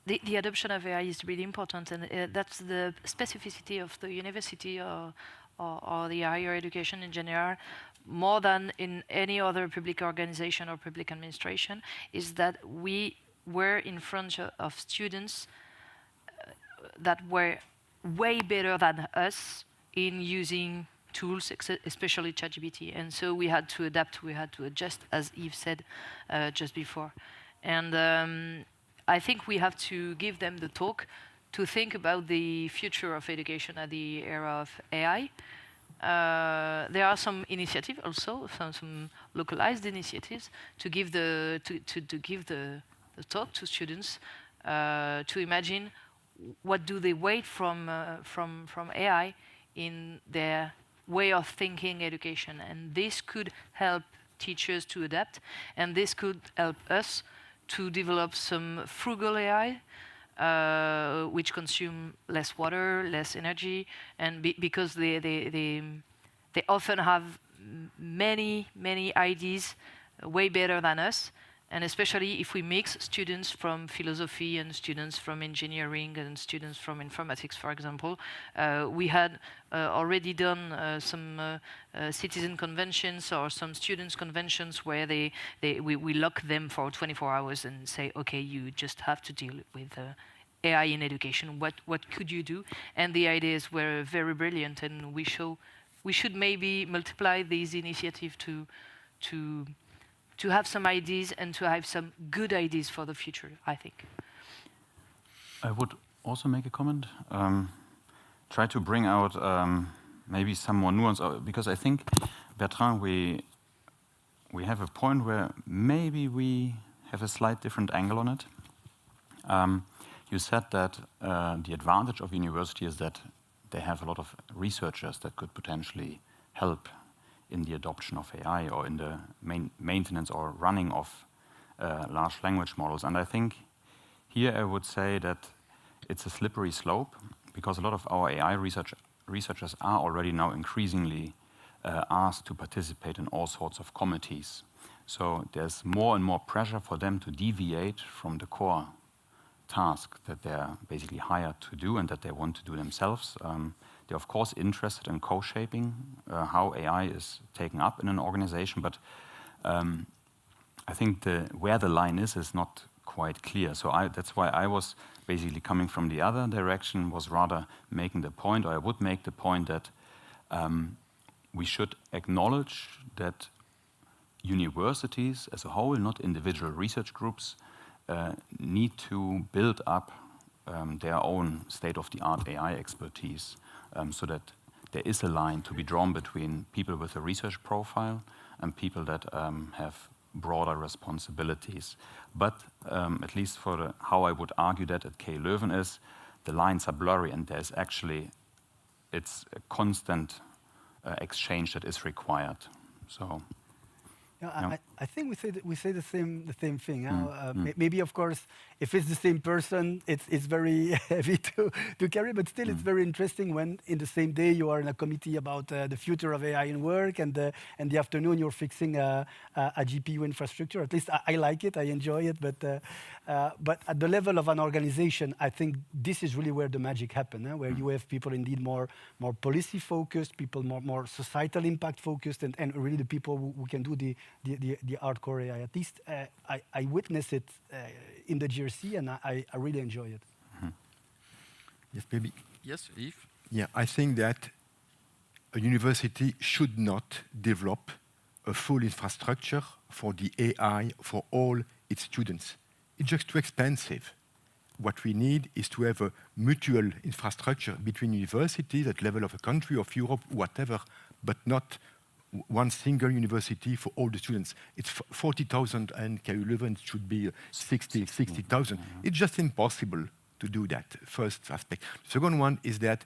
The adoption of AI is really important, and that's the specificity of the university or the higher education in general, more than in any other public organization or public administration, is that we were in front of students that were way better than us in using tools, especially ChatGPT. And so we had to adapt, we had to adjust, as Yves said just before. And I think we have to give them the talk to think about the future of education at the era of AI. There are some initiatives also, some localized initiatives to give the talk to students to imagine what do they wait from AI in their way of thinking education, and this could help teachers to adapt, and this could help us to develop some frugal AI, which consume less water, less energy, and because they often have many ideas way better than us. And especially if we mix students from philosophy and students from engineering and students from informatics, for example. We had already done some citizen conventions or some students conventions where we lock them for 24 hours and say, okay, you just have to deal with AI in education. What could you do? And the ideas were very brilliant, and we should maybe multiply these initiatives to have some ideas and to have some good ideas for the future, I think. I would also make a comment. Try to bring out maybe some more nuance, because I think, Bertrand, we have a point where maybe we have a slight different angle on it. You said that the advantage of university is that they have a lot of researchers that could potentially help in the adoption of AI or in the maintenance or running of large language models. And I think here I would say that it's a slippery slope, because a lot of our AI researchers are already now increasingly asked to participate in all sorts of committees. So there's more and more pressure for them to deviate from the core task that they're basically hired to do and that they want to do themselves. They're of course interested in co-shaping how AI is taken up in an organization, but I think where the line is not quite clear. So that's why I was basically coming from the other direction, was rather making the point, or I would make the point that we should acknowledge that universities as a whole, not individual research groups, need to build up their own state-of-the-art AI expertise, so that there is a line to be drawn between people with a research profile and people that have broader responsibilities. But at least for how I would argue that at KU Leuven is, the lines are blurry, and it's a constant exchange that is required. So. Yeah, I think we say the same thing. Maybe, of course, if it's the same person, it's very heavy to carry, but still it's very interesting when in the same day you are in a committee about the future of AI in work, and the afternoon you're fixing a GPU infrastructure. At least I like it, I enjoy it, but at the level of an organization, I think this is really where the magic happens, where you have people indeed more policy focused, people more societal impact focused, and really the people who can do the hardcore AI. At least I witness it in the GRC, and I really enjoy it. Yes, maybe. Yes, Yves? Yeah, I think that a university should not develop a full infrastructure for the AI for all its students. It's just too expensive. What we need is to have a mutual infrastructure between universities at level of a country, of Europe, whatever, but not one single university for all the students. It's 40,000, and KU Leuven should be 60,000. It's just impossible to do that, first aspect. The second one is that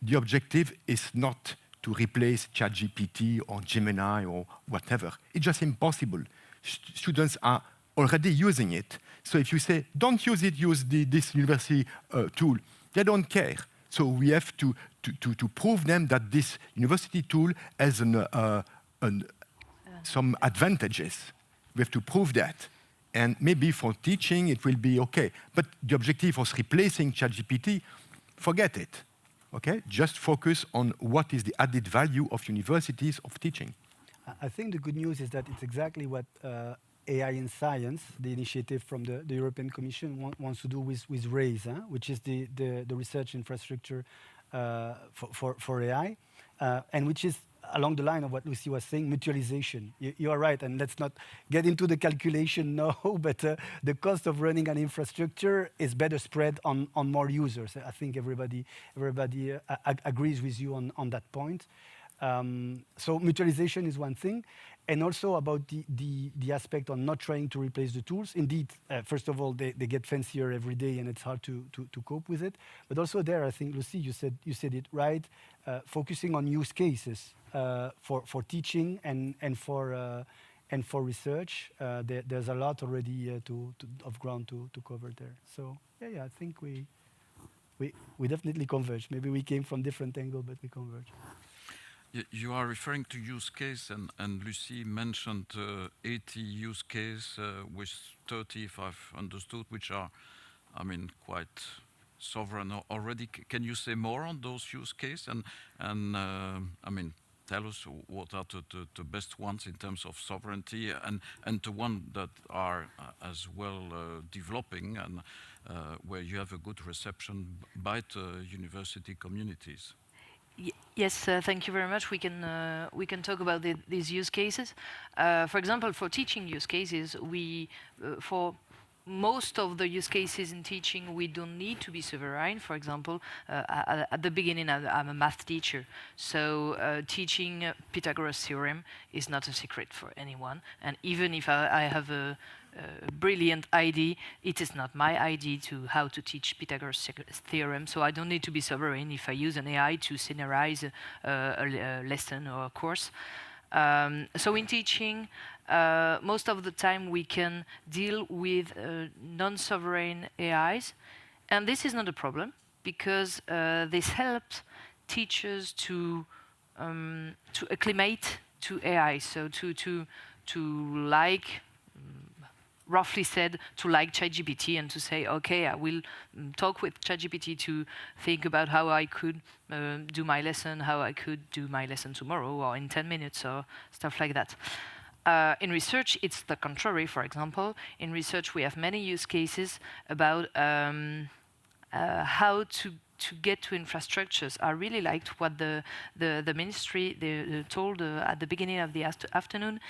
the objective is not to replace ChatGPT or Gemini or whatever. It's just impossible. Students are already using it. So if you say, don't use it, use this university tool, they don't care. So we have to prove them that this university tool has some advantages. We have to prove that. And maybe for teaching, it will be okay. But the objective of replacing ChatGPT, forget it. Okay? Just focus on what is the added value of universities of teaching. I think the good news is that it's exactly what AI in Science, the initiative from the European Commission, wants to do with RAISE, which is the research infrastructure for AI, and which is along the line of what Lucy was saying, mutualization. You are right, and let's not get into the calculation now, but the cost of running an infrastructure is better spread on more users. I think everybody agrees with you on that point. So mutualization is one thing, and also about the aspect on not trying to replace the tools. Indeed, first of all, they get fancier every day, and it's hard to cope with it. But also there, I think, Lucy, you said it right, focusing on use cases for teaching and for research. There's a lot already of ground to cover there. So yeah, I think we definitely converge. Maybe we came from different angle, but we converge. You are referring to use case, and Lucy mentioned 80 use case with 30, if I've understood, which are, I mean, quite sovereign already. Can you say more on those use case? And I mean, tell us what are the best ones in terms of sovereignty, and the one that are as well developing, and where you have a good reception by the university communities. Yes, thank you very much. We can talk about these use cases. For example, for teaching use cases, for most of the use cases in teaching, we don't need to be sovereign. For example, at the beginning, I'm a math teacher, so teaching Pythagoras' theorem is not a secret for anyone. And even if I have a brilliant idea, it is not my idea to how to teach Pythagoras' theorem, so I don't need to be sovereign if I use an AI to scenarize a lesson or a course. So in teaching, most of the time we can deal with non-sovereign AIs, and this is not a problem because this helps teachers to acclimate to AI, so to like, roughly said, to like ChatGPT and to say, okay, I will talk with ChatGPT to think about how I could do my lesson, how I could do my lesson tomorrow or in 10 minutes or stuff like that. In research, it's the contrary. For example, in research, we have many use cases about how to get to infrastructures. I really liked what the ministry they told at the beginning of the afternoon.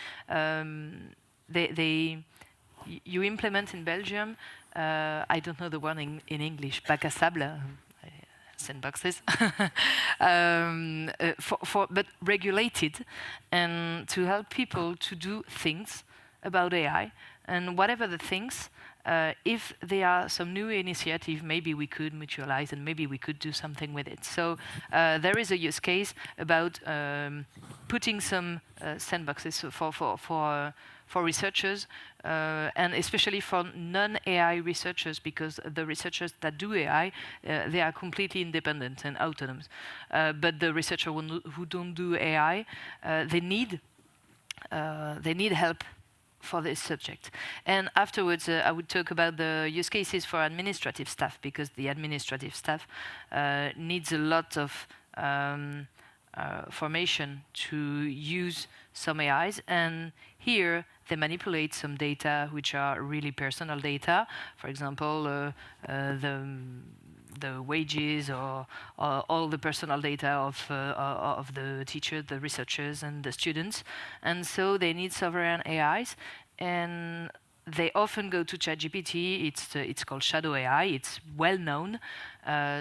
You implement in Belgium, I don't know the word in English, bac à sable, sandboxes, but regulated, and to help people to do things about AI. And whatever the things, if there are some new initiative, maybe we could mutualize and maybe we could do something with it. So there is a use case about putting some sandboxes for researchers, and especially for non-AI researchers, because the researchers that do AI, they are completely independent and autonomous. But the researchers who don't do AI, they need help for this subject. And afterwards, I would talk about the use cases for administrative staff, because the administrative staff needs a lot of formation to use some AIs, and here they manipulate some data which are really personal data. For example, the wages or all the personal data of the teachers, the researchers, and the students. And so they need sovereign AIs, and they often go to ChatGPT. It's called shadow AI. It's well known.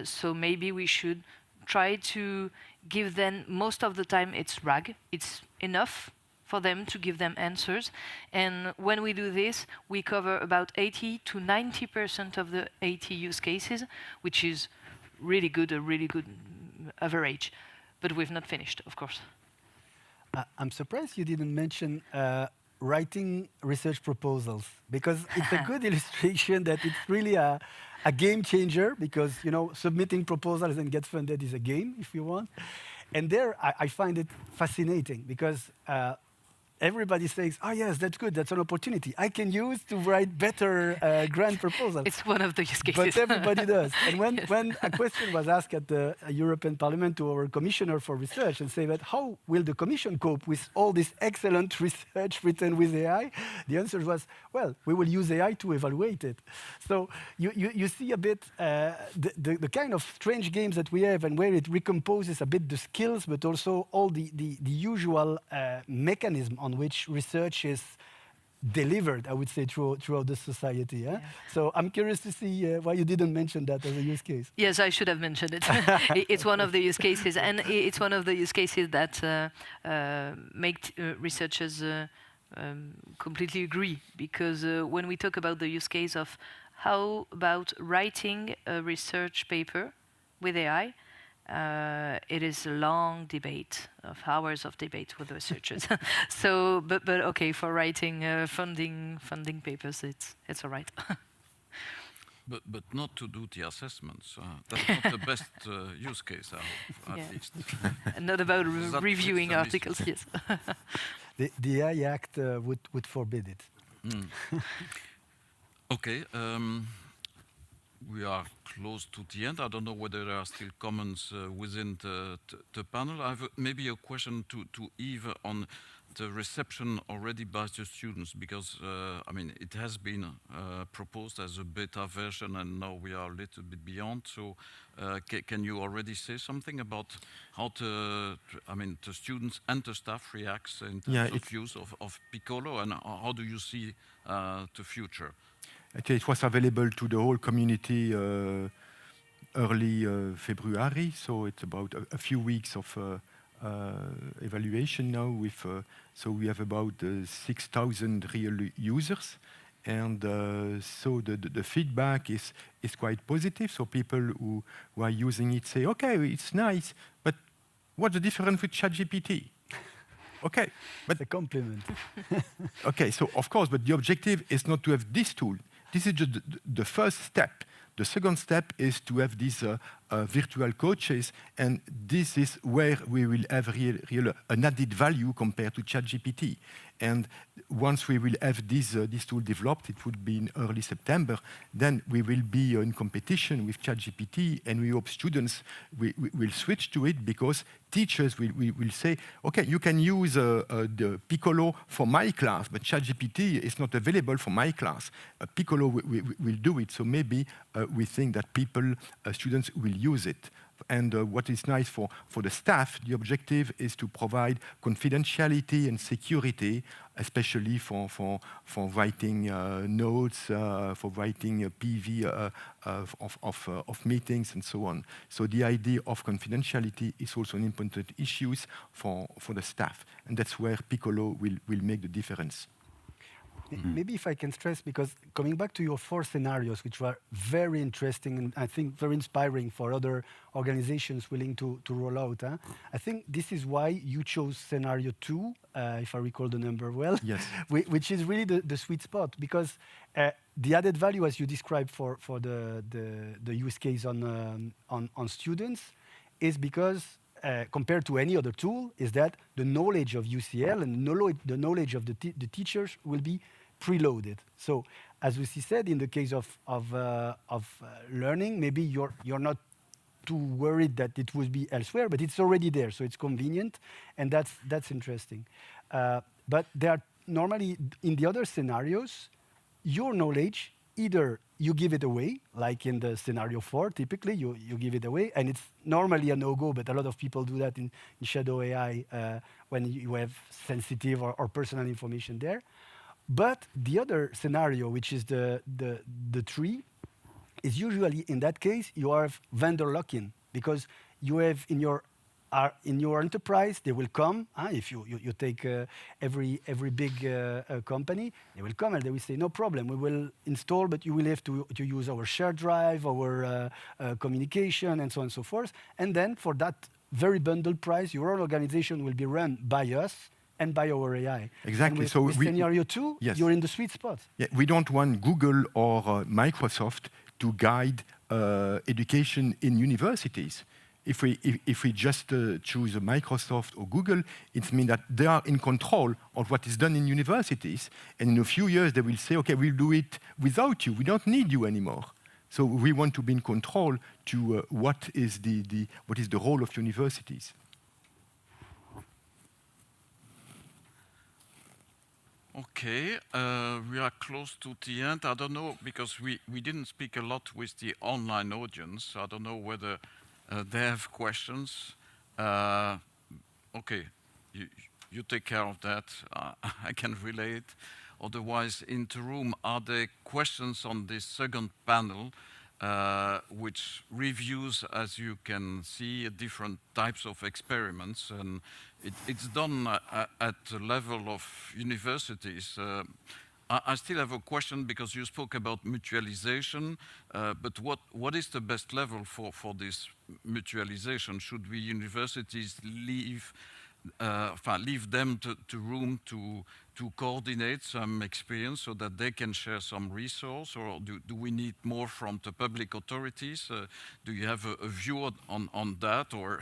So maybe we should try to give them, most of the time it's RAG. It's enough for them to give them answers. And when we do this, we cover about 80 to 90% of the 80 use cases, which is really good, a really good average. But we've not finished, of course. I'm surprised you didn't mention writing research proposals, because it's a good illustration that it's really a game changer, because submitting proposals and get funded is a game, if you want. And there, I find it fascinating, because everybody says, "Oh yes, that's good. That's an opportunity I can use to write better grant proposals." It's one of the use cases. But everybody does. And when, Yes. when a question was asked at the European Parliament to our Commissioner for Research and say that how will the Commission cope with all this excellent research written with AI, the answer was, well, we will use AI to evaluate it. So you see a bit the kind of strange games that we have and where it recomposes a bit the skills, but also all the usual mechanism on which research is delivered, I would say, throughout the society. Yeah? So I'm curious to see why you didn't mention that as a use case. Yes, I should have mentioned it. It's one of the use cases, and it's one of the use cases that make researchers completely agree, because when we talk about the use case of how about writing a research paper with AI, it is a long debate of hours of debate with the researchers. So, but okay, for writing funding papers, it's all right. But not to do the assessments. That's not the best use case, at least. And not about reviewing articles, yes. The AI Act would forbid it. Okay. We are close to the end. I don't know whether there are still comments within the panel. I have maybe a question to Yves on the reception already by the students, because I mean, it has been proposed as a beta version, and now we are a little bit beyond. So can you already say something about how the students and the staff reacts in terms of use of Piccolo, and how do you see the future? Okay, it was available to the whole community early February, so it's about a few weeks of evaluation now. So we have about 6,000 real users, and so the feedback is quite positive. So people who are using it say, "Okay, it's nice, but what's the difference with ChatGPT?" Okay, but a compliment. Okay, so of course, but the objective is not to have this tool. This is just the first step. The second step is to have these virtual coaches, and this is where we will have real an added value compared to ChatGPT. And once we will have this tool developed, it would be in early September, then we will be in competition with ChatGPT, and we hope students will switch to it, because teachers will say, okay, you can use the Piccolo for my class, but ChatGPT is not available for my class. Piccolo will do it, so maybe we think that students will use it. And what is nice for the staff, the objective is to provide confidentiality and security, especially for writing notes, for writing PV of meetings and so on. So the idea of confidentiality is also an important issue for the staff, and that's where Piccolo will make the difference. Maybe if I can stress, because coming back to your 4 scenarios, which were very interesting and I think very inspiring for other organizations willing to roll out, I think this is why you chose scenario 2, if I recall the number well, yes. Which is really the sweet spot, because the added value, as you described for the use case on students, is because compared to any other tool, is that the knowledge of UCL and the knowledge of the teachers will be preloaded. So, as Lucy said, in the case of learning, maybe you're not too worried that it would be elsewhere, but it's already there, so it's convenient, and that's interesting. But there are normally, in the other scenarios, your knowledge, either you give it away, like in the scenario 4, typically you give it away, and it's normally a no-go, but a lot of people do that in Shadow AI when you have sensitive or personal information there. But the other scenario, which is the 3, is usually, in that case, you have vendor lock-in, because you have in your enterprise, they will come. If you take every big company, they will come and they will say, no problem, we will install, but you will have to use our shared drive, our communication, and so on and so forth. And then for that very bundled price, your own organization will be run by us and by our AI. Exactly. With, so with scenario 2, yes, you're in the sweet spot. Yeah, we don't want Google or Microsoft to guide education in universities. if we just choose Microsoft or Google, it means that they are in control of what is done in universities. And in a few years, they will say, okay, we'll do it without you. We don't need you anymore. So we want to be in control to what is the role of universities. Okay, we are close to the end. I don't know, because we didn't speak a lot with the online audience. I don't know whether they have questions. Okay, you take care of that. I can relate. Otherwise, in the room, are there questions on this second panel, which reviews, as you can see, different types of experiments, and it's done at the level of universities. I still have a question, because you spoke about mutualization, but what is the best level for this mutualization? Should we universities leave them to room to coordinate some experience so that they can share some resource, or do we need more from the public authorities? Do you have a view on that, or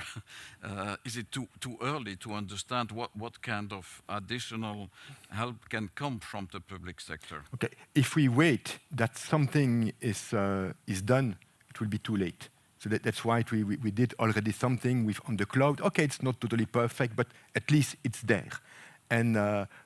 is it too early to understand what kind of additional help can come from the public sector? Okay, if we wait that something is done, it will be too late. So that's why we did already something on the cloud. Okay, it's not totally perfect, but at least it's there. And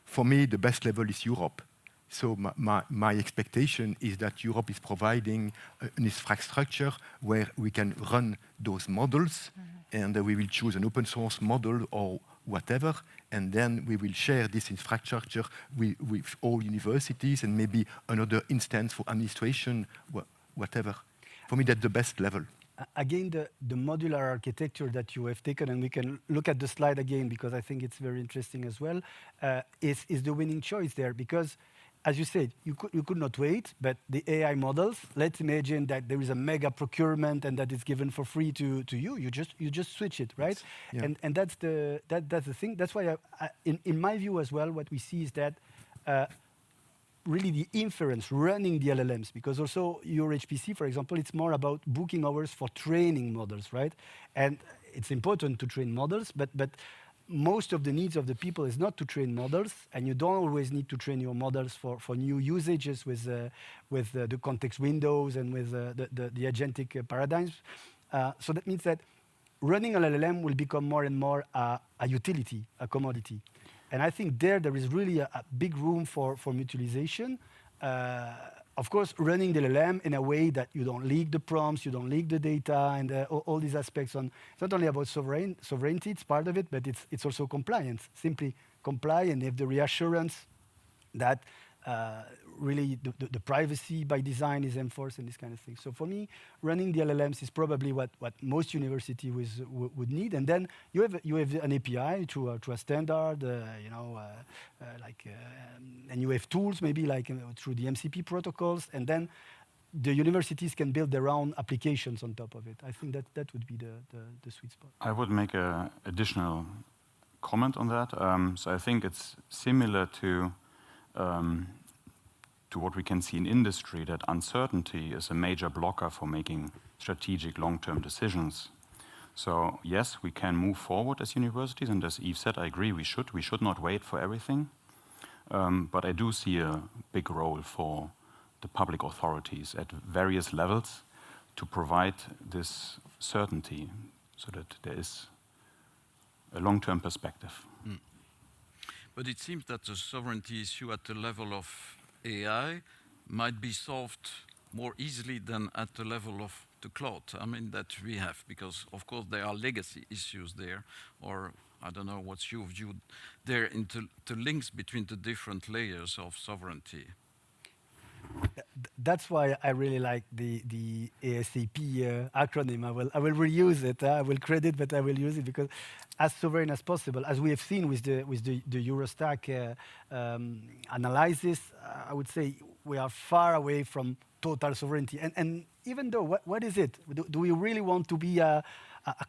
for me, the best level is Europe. So my expectation is that Europe is providing an infrastructure where we can run those models, and we will choose an open source model or whatever, and then we will share this infrastructure with all universities and maybe another instance for administration, whatever. For me, that's the best level. Again, the modular architecture that you have taken, and we can look at the slide again because I think it's very interesting as well, is the winning choice there. Because, as you said, you could not wait, but the AI models, let's imagine that there is a mega procurement and that it's given for free to you. You just switch it, right? Yeah. And that's the thing. That's why, in my view as well, what we see is that really the inference, running the LLMs, because also your HPC, for example, it's more about booking hours for training models, right? And it's important to train models, but most of the needs of the people is not to train models, and you don't always need to train your models for new usages with the context windows and with the agentic paradigms. So that means that running an LLM will become more and more a utility, a commodity. And I think there is really a big room for mutualization. Of course, running the LLM in a way that you don't leak the prompts, you don't leak the data, and all these aspects. It's not only about sovereignty, it's part of it, but it's also compliance. Simply comply and have the reassurance that really the privacy by design is enforced and this kind of thing. So for me, running the LLMs is probably what most universities would need. And then you have an API to a standard, and you have tools maybe like through the MCP protocols, and then the universities can build their own applications on top of it. I think that would be the sweet spot. I would make an additional comment on that. So I think it's similar to what we can see in industry, that uncertainty is a major blocker for making strategic long-term decisions. So yes, we can move forward as universities, and as Yves said, I agree, we should not wait for everything. But I do see a big role for the public authorities at various levels to provide this certainty so that there is a long-term perspective. But it seems that the sovereignty issue at the level of AI might be solved more easily than at the level of the cloud. I mean, that we have, because of course there are legacy issues there, or I don't know what's your view there into the links between the different layers of sovereignty. That's why I really like the ASAP acronym. I will reuse it. I will credit, but I will use it because as sovereign as possible, as we have seen with the Eurostack analysis, I would say we are far away from total sovereignty. And even though, what is it? Do we really want to be a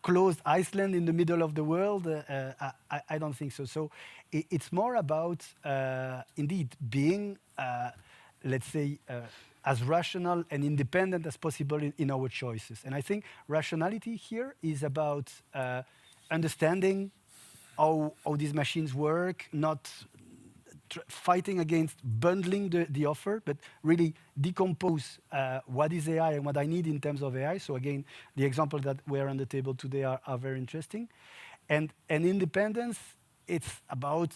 closed Iceland in the middle of the world? I don't think so. So it's more about indeed being let's say, as rational and independent as possible in our choices. And I think rationality here is about understanding how these machines work, not fighting against bundling the offer, but really decompose what is AI and what I need in terms of AI. So again, the examples that were on the table today are very interesting. And independence, it's about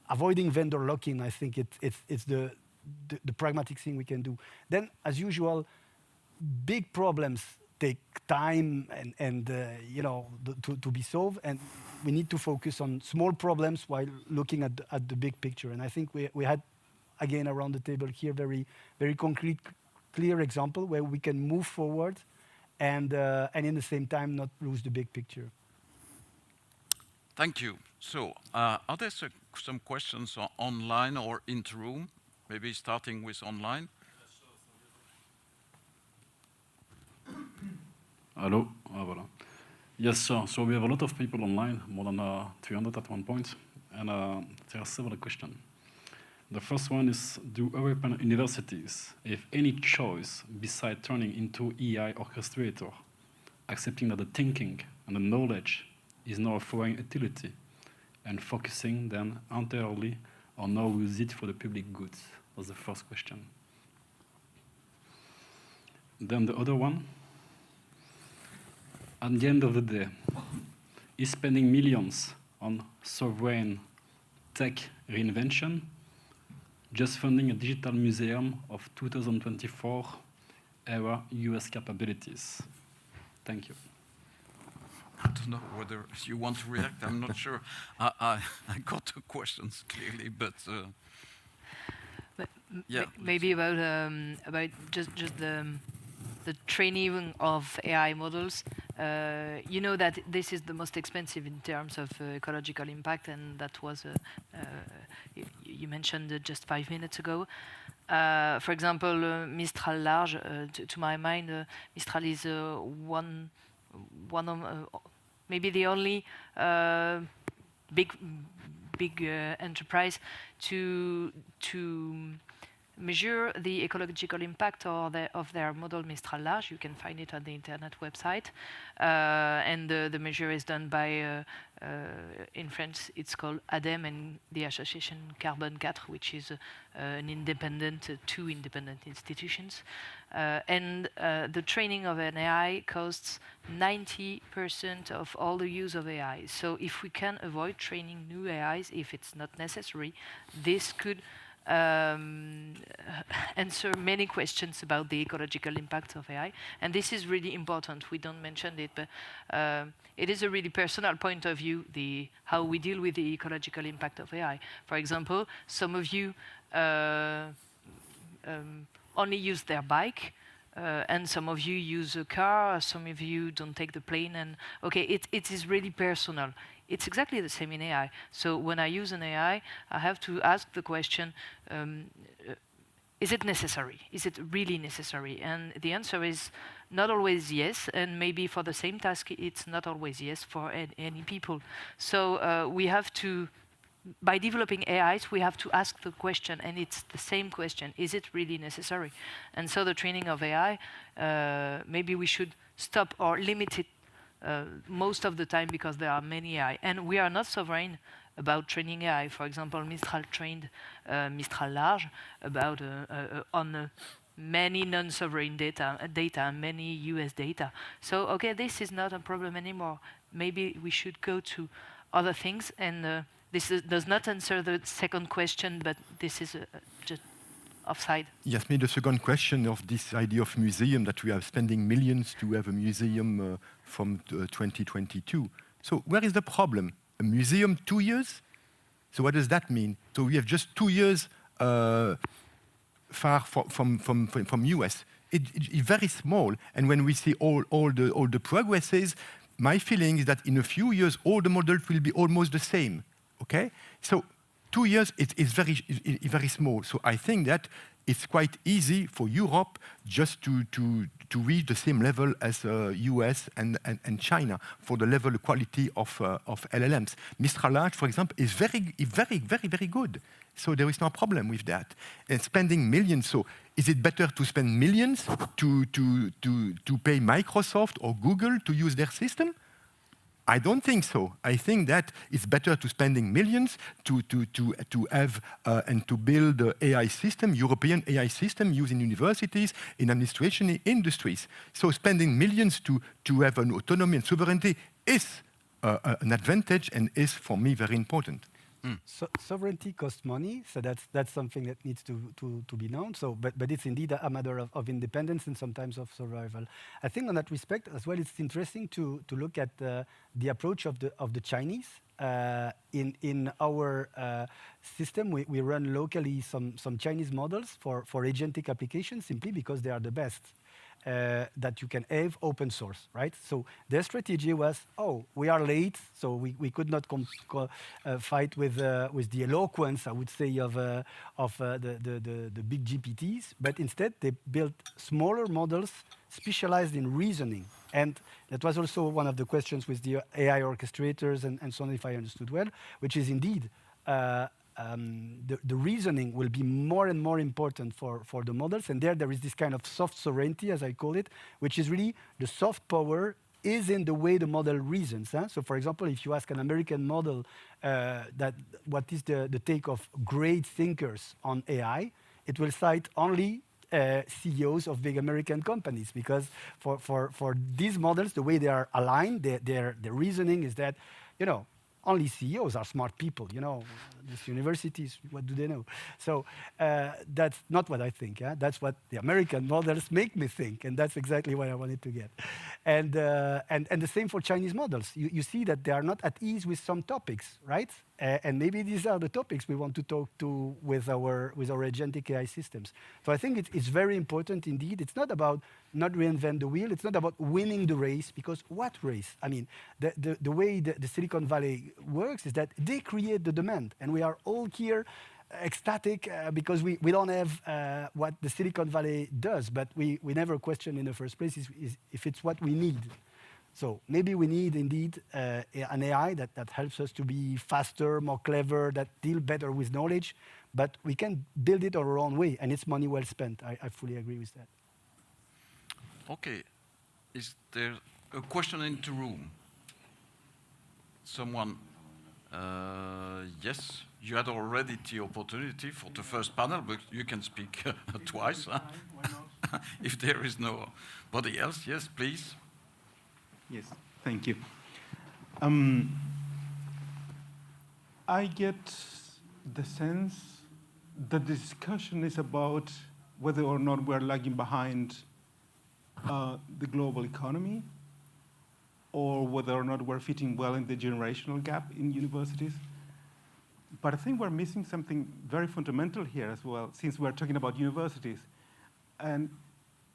avoiding vendor lock-in. I think it's the pragmatic thing we can do. Then, as usual, big problems take time and to be solved, and we need to focus on small problems while looking at the big picture. And I think we had, again, around the table here, very, very concrete, clear example where we can move forward and in the same time not lose the big picture. Thank you. So, are there some questions online or in the room? Maybe starting with online. Hello. Voilà. Yes, sir. So we have a lot of people online, more than 300 at one point, and there are several questions. The first one is, do European universities have any choice besides turning into AI orchestrator, accepting that the thinking and the knowledge is now a foreign utility, and focusing then entirely on how we use it for the public goods? Was the first question. Then the other one, at the end of the day, is spending millions on sovereign tech reinvention just funding a digital museum of 2024 era US capabilities? Thank you. I don't know whether you want to react. I'm not sure. I got the questions clearly, but yeah. Maybe about just the training of AI models. You know that this is the most expensive in terms of ecological impact, and that was you mentioned it just 5 minutes ago. For example, Mistral Large. To my mind, Mistral is one of maybe the only big enterprise to measure the ecological impact of their model Mistral Large. You can find it on the internet website. And the measure is done by, in France, it's called ADEME, and the association Carbone 4, which is two independent institutions. And the training of an AI costs 90% of all the use of AI. So if we can avoid training new AIs, if it's not necessary, this could answer many questions about the ecological impact of AI. And this is really important. We don't mention it, but it is a really personal point of view, how we deal with the ecological impact of AI. For example, some of you only use their bike, and some of you use a car, some of you don't take the plane, and okay, it is really personal. It's exactly the same in AI. So when I use an AI, I have to ask the question, is it necessary? Is it really necessary? And the answer is not always yes, and maybe for the same task, it's not always yes for any people. So we have to, by developing AIs, we have to ask the question, and it's the same question, is it really necessary? And so the training of AI, maybe we should stop or limit it most of the time, because there are many AI. And we are not sovereign about training AI. For example, Mistral trained Mistral Large about on many non-sovereign data, many US data. So, okay, this is not a problem anymore. Maybe we should go to other things, and this does not answer the second question, but this is just offside. Yes, maybe the second question of this idea of museum, that we are spending millions to have a museum from 2022. So where is the problem? A museum 2 years? So what does that mean? So we have just 2 years far from US. It's very small. And when we see all the progresses, my feeling is that in a few years, all the models will be almost the same. Okay? So 2 years is very small. So I think that it's quite easy for Europe just to reach the same level as US and China for the level of quality of LLMs. Mistral Large, for example, is very good. So there is no problem with that. And spending millions, so is it better to spend millions to pay Microsoft or Google to use their system? I don't think so. I think that it's better to spending millions to have and to build an AI system, European AI system used in universities, in administration, in industries. So spending millions to have an autonomy and sovereignty is an advantage and is, for me, very important. So sovereignty costs money, so that's something that needs to be known. So, but it's indeed a matter of independence and sometimes of survival. I think on that respect as well, it's interesting to look at the approach of the Chinese. In our system, we run locally some Chinese models for agentic applications simply because they are the best. That you can have open source, right? So their strategy was, we are late, so we could not fight with the eloquence, I would say, of the big GPTs, but instead they built smaller models specialized in reasoning. And that was also one of the questions with the AI orchestrators and so on, if I understood well, which is indeed the reasoning will be more and more important for the models. And there is this kind of soft sovereignty, as I call it, which is really the soft power is in the way the model reasons. So for example, if you ask an American model what is the take of great thinkers on AI, it will cite only CEOs of big American companies, because for these models, the way they are aligned, their reasoning is that, only CEOs are smart people, these universities, what do they know? So that's not what I think. That's what the American models make me think, and that's exactly what I wanted to get. And the same for Chinese models. You see that they are not at ease with some topics, right? And maybe these are the topics we want to talk to with our agentic AI systems. So I think it's very important indeed. It's not about not reinvent the wheel. It's not about winning the race, because what race? I mean, the way the Silicon Valley works is that they create the demand, and we are all here ecstatic because we don't have what the Silicon Valley does, but we never question in the first place is if it's what we need. So maybe we need indeed an AI that helps us to be faster, more clever, that deal better with knowledge, but we can build it our own way, and it's money well spent. I fully agree with that. Okay, is there a question in the room? Someone? Yes, you had already the opportunity for the first panel, but you can speak twice. Why not? If there is nobody else, yes, please. Yes, thank you. I get the sense that the discussion is about whether or not we're lagging behind the global economy, or whether or not we're fitting well in the generational gap in universities. But I think we're missing something very fundamental here as well, since we're talking about universities. And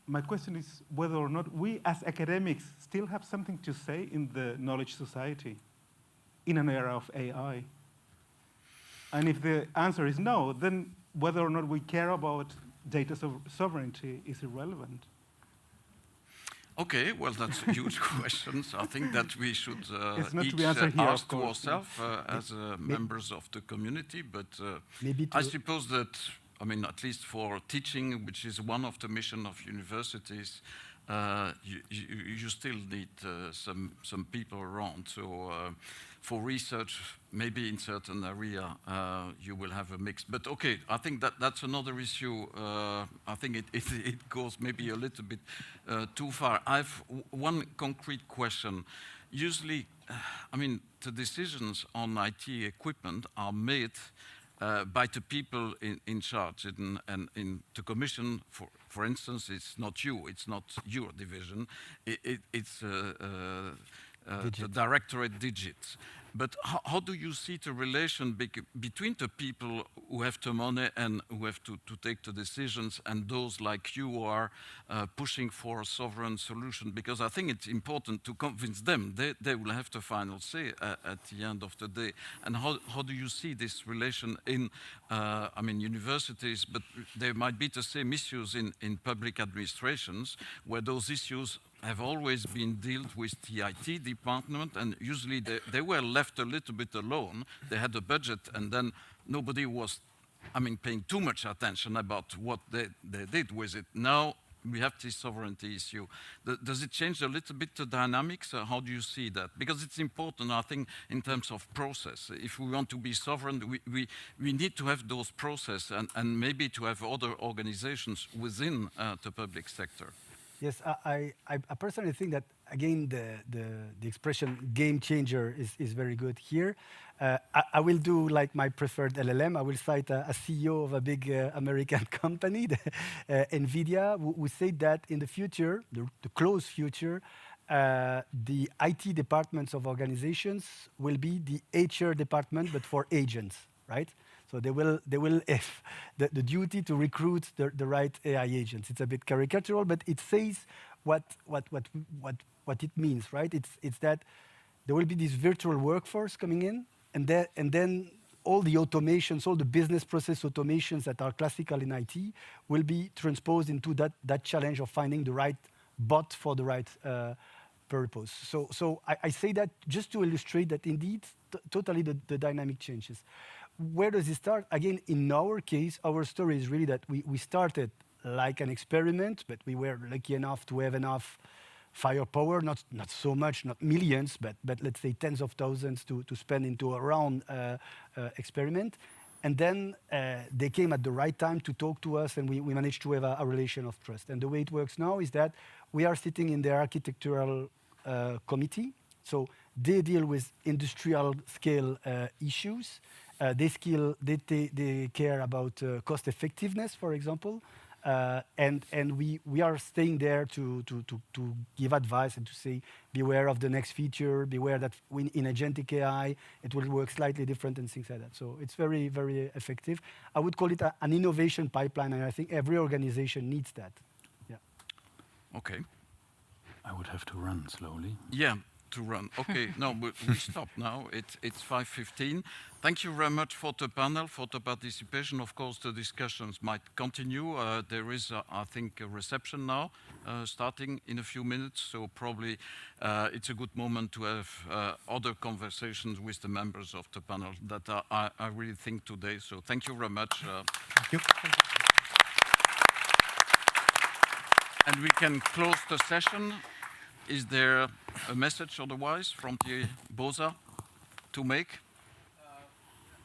my question is whether or not we as academics still have something to say in the knowledge society in an era of AI. And if the answer is no, then whether or not we care about data sovereignty is irrelevant. Okay, well, that's a huge question. So I think that we should each ask to ourselves as members of the community. But I suppose that, I mean, at least for teaching, which is one of the mission of universities, you still need some people around. So for research, maybe in certain area, you will have a mix. But okay, I think that's another issue. I think it goes maybe a little bit too far. I have one concrete question. Usually, I mean, the decisions on IT equipment are made by the people in charge. And in the commission, for instance, it's not you, it's not your division, it's the directorate digit. But how do you see the relation between the people who have the money and who have to take the decisions and those like you who are pushing for a sovereign solution? Because I think it's important to convince them. They will have the final say at the end of the day. And how do you see this relation in, I mean, universities, but there might be the same issues in public administrations where those issues have always been dealt with the IT department, and usually they were left a little bit alone. They had a budget, and then nobody was, I mean, paying too much attention about what they did with it. Now we have this sovereignty issue. Does it change a little bit the dynamics? How do you see that? Because it's important, I think, in terms of process. If we want to be sovereign, we need to have those processes and maybe to have other organizations within the public sector. Yes, I personally think that, again, the expression game changer is very good here. I will do like my preferred LLM. I will cite a CEO of a big American company, NVIDIA, who said that in the future, the close future, the IT departments of organizations will be the HR department, but for agents, right? So they will have the duty to recruit the right AI agents. It's a bit caricatural, but it says what it means, right? It's that there will be this virtual workforce coming in, and then all the automations, all the business process automations that are classical in IT will be transposed into that challenge of finding the right bot for the right purpose. So I say that just to illustrate that indeed, totally the dynamic changes. Where does it start? Again, in our case, our story is really that we started like an experiment, but we were lucky enough to have enough firepower, not so much, not millions, but let's say tens of thousands to spend into a round experiment. And then they came at the right time to talk to us, and we managed to have a relation of trust. And the way it works now is that we are sitting in the architectural committee. So they deal with industrial scale issues. They care about cost effectiveness, for example, and we are staying there to give advice and to say, beware of the next feature, beware that in agentic AI it will work slightly different and things like that. So it's very, very effective. I would call it an innovation pipeline, and I think every organization needs that. Yeah. Okay. I would have to run slowly. Yeah. To run. Okay, no, we stop now. It's 5:15. Thank you very much for the panel, for the participation. Of course, the discussions might continue. There is, I think, a reception now, starting in a few minutes. So probably it's a good moment to have other conversations with the members of the panel that I really think today. So thank you very much. Thank you. And we can close the session. Is there a message otherwise from the BOSA to make?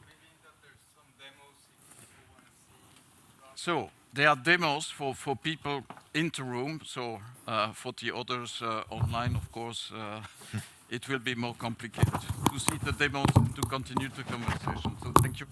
Maybe that there's some demos if people want to see. So there are demos for people in the room. So for the others online, of course, it will be more complicated to see the demos and to continue the conversation. So thank you.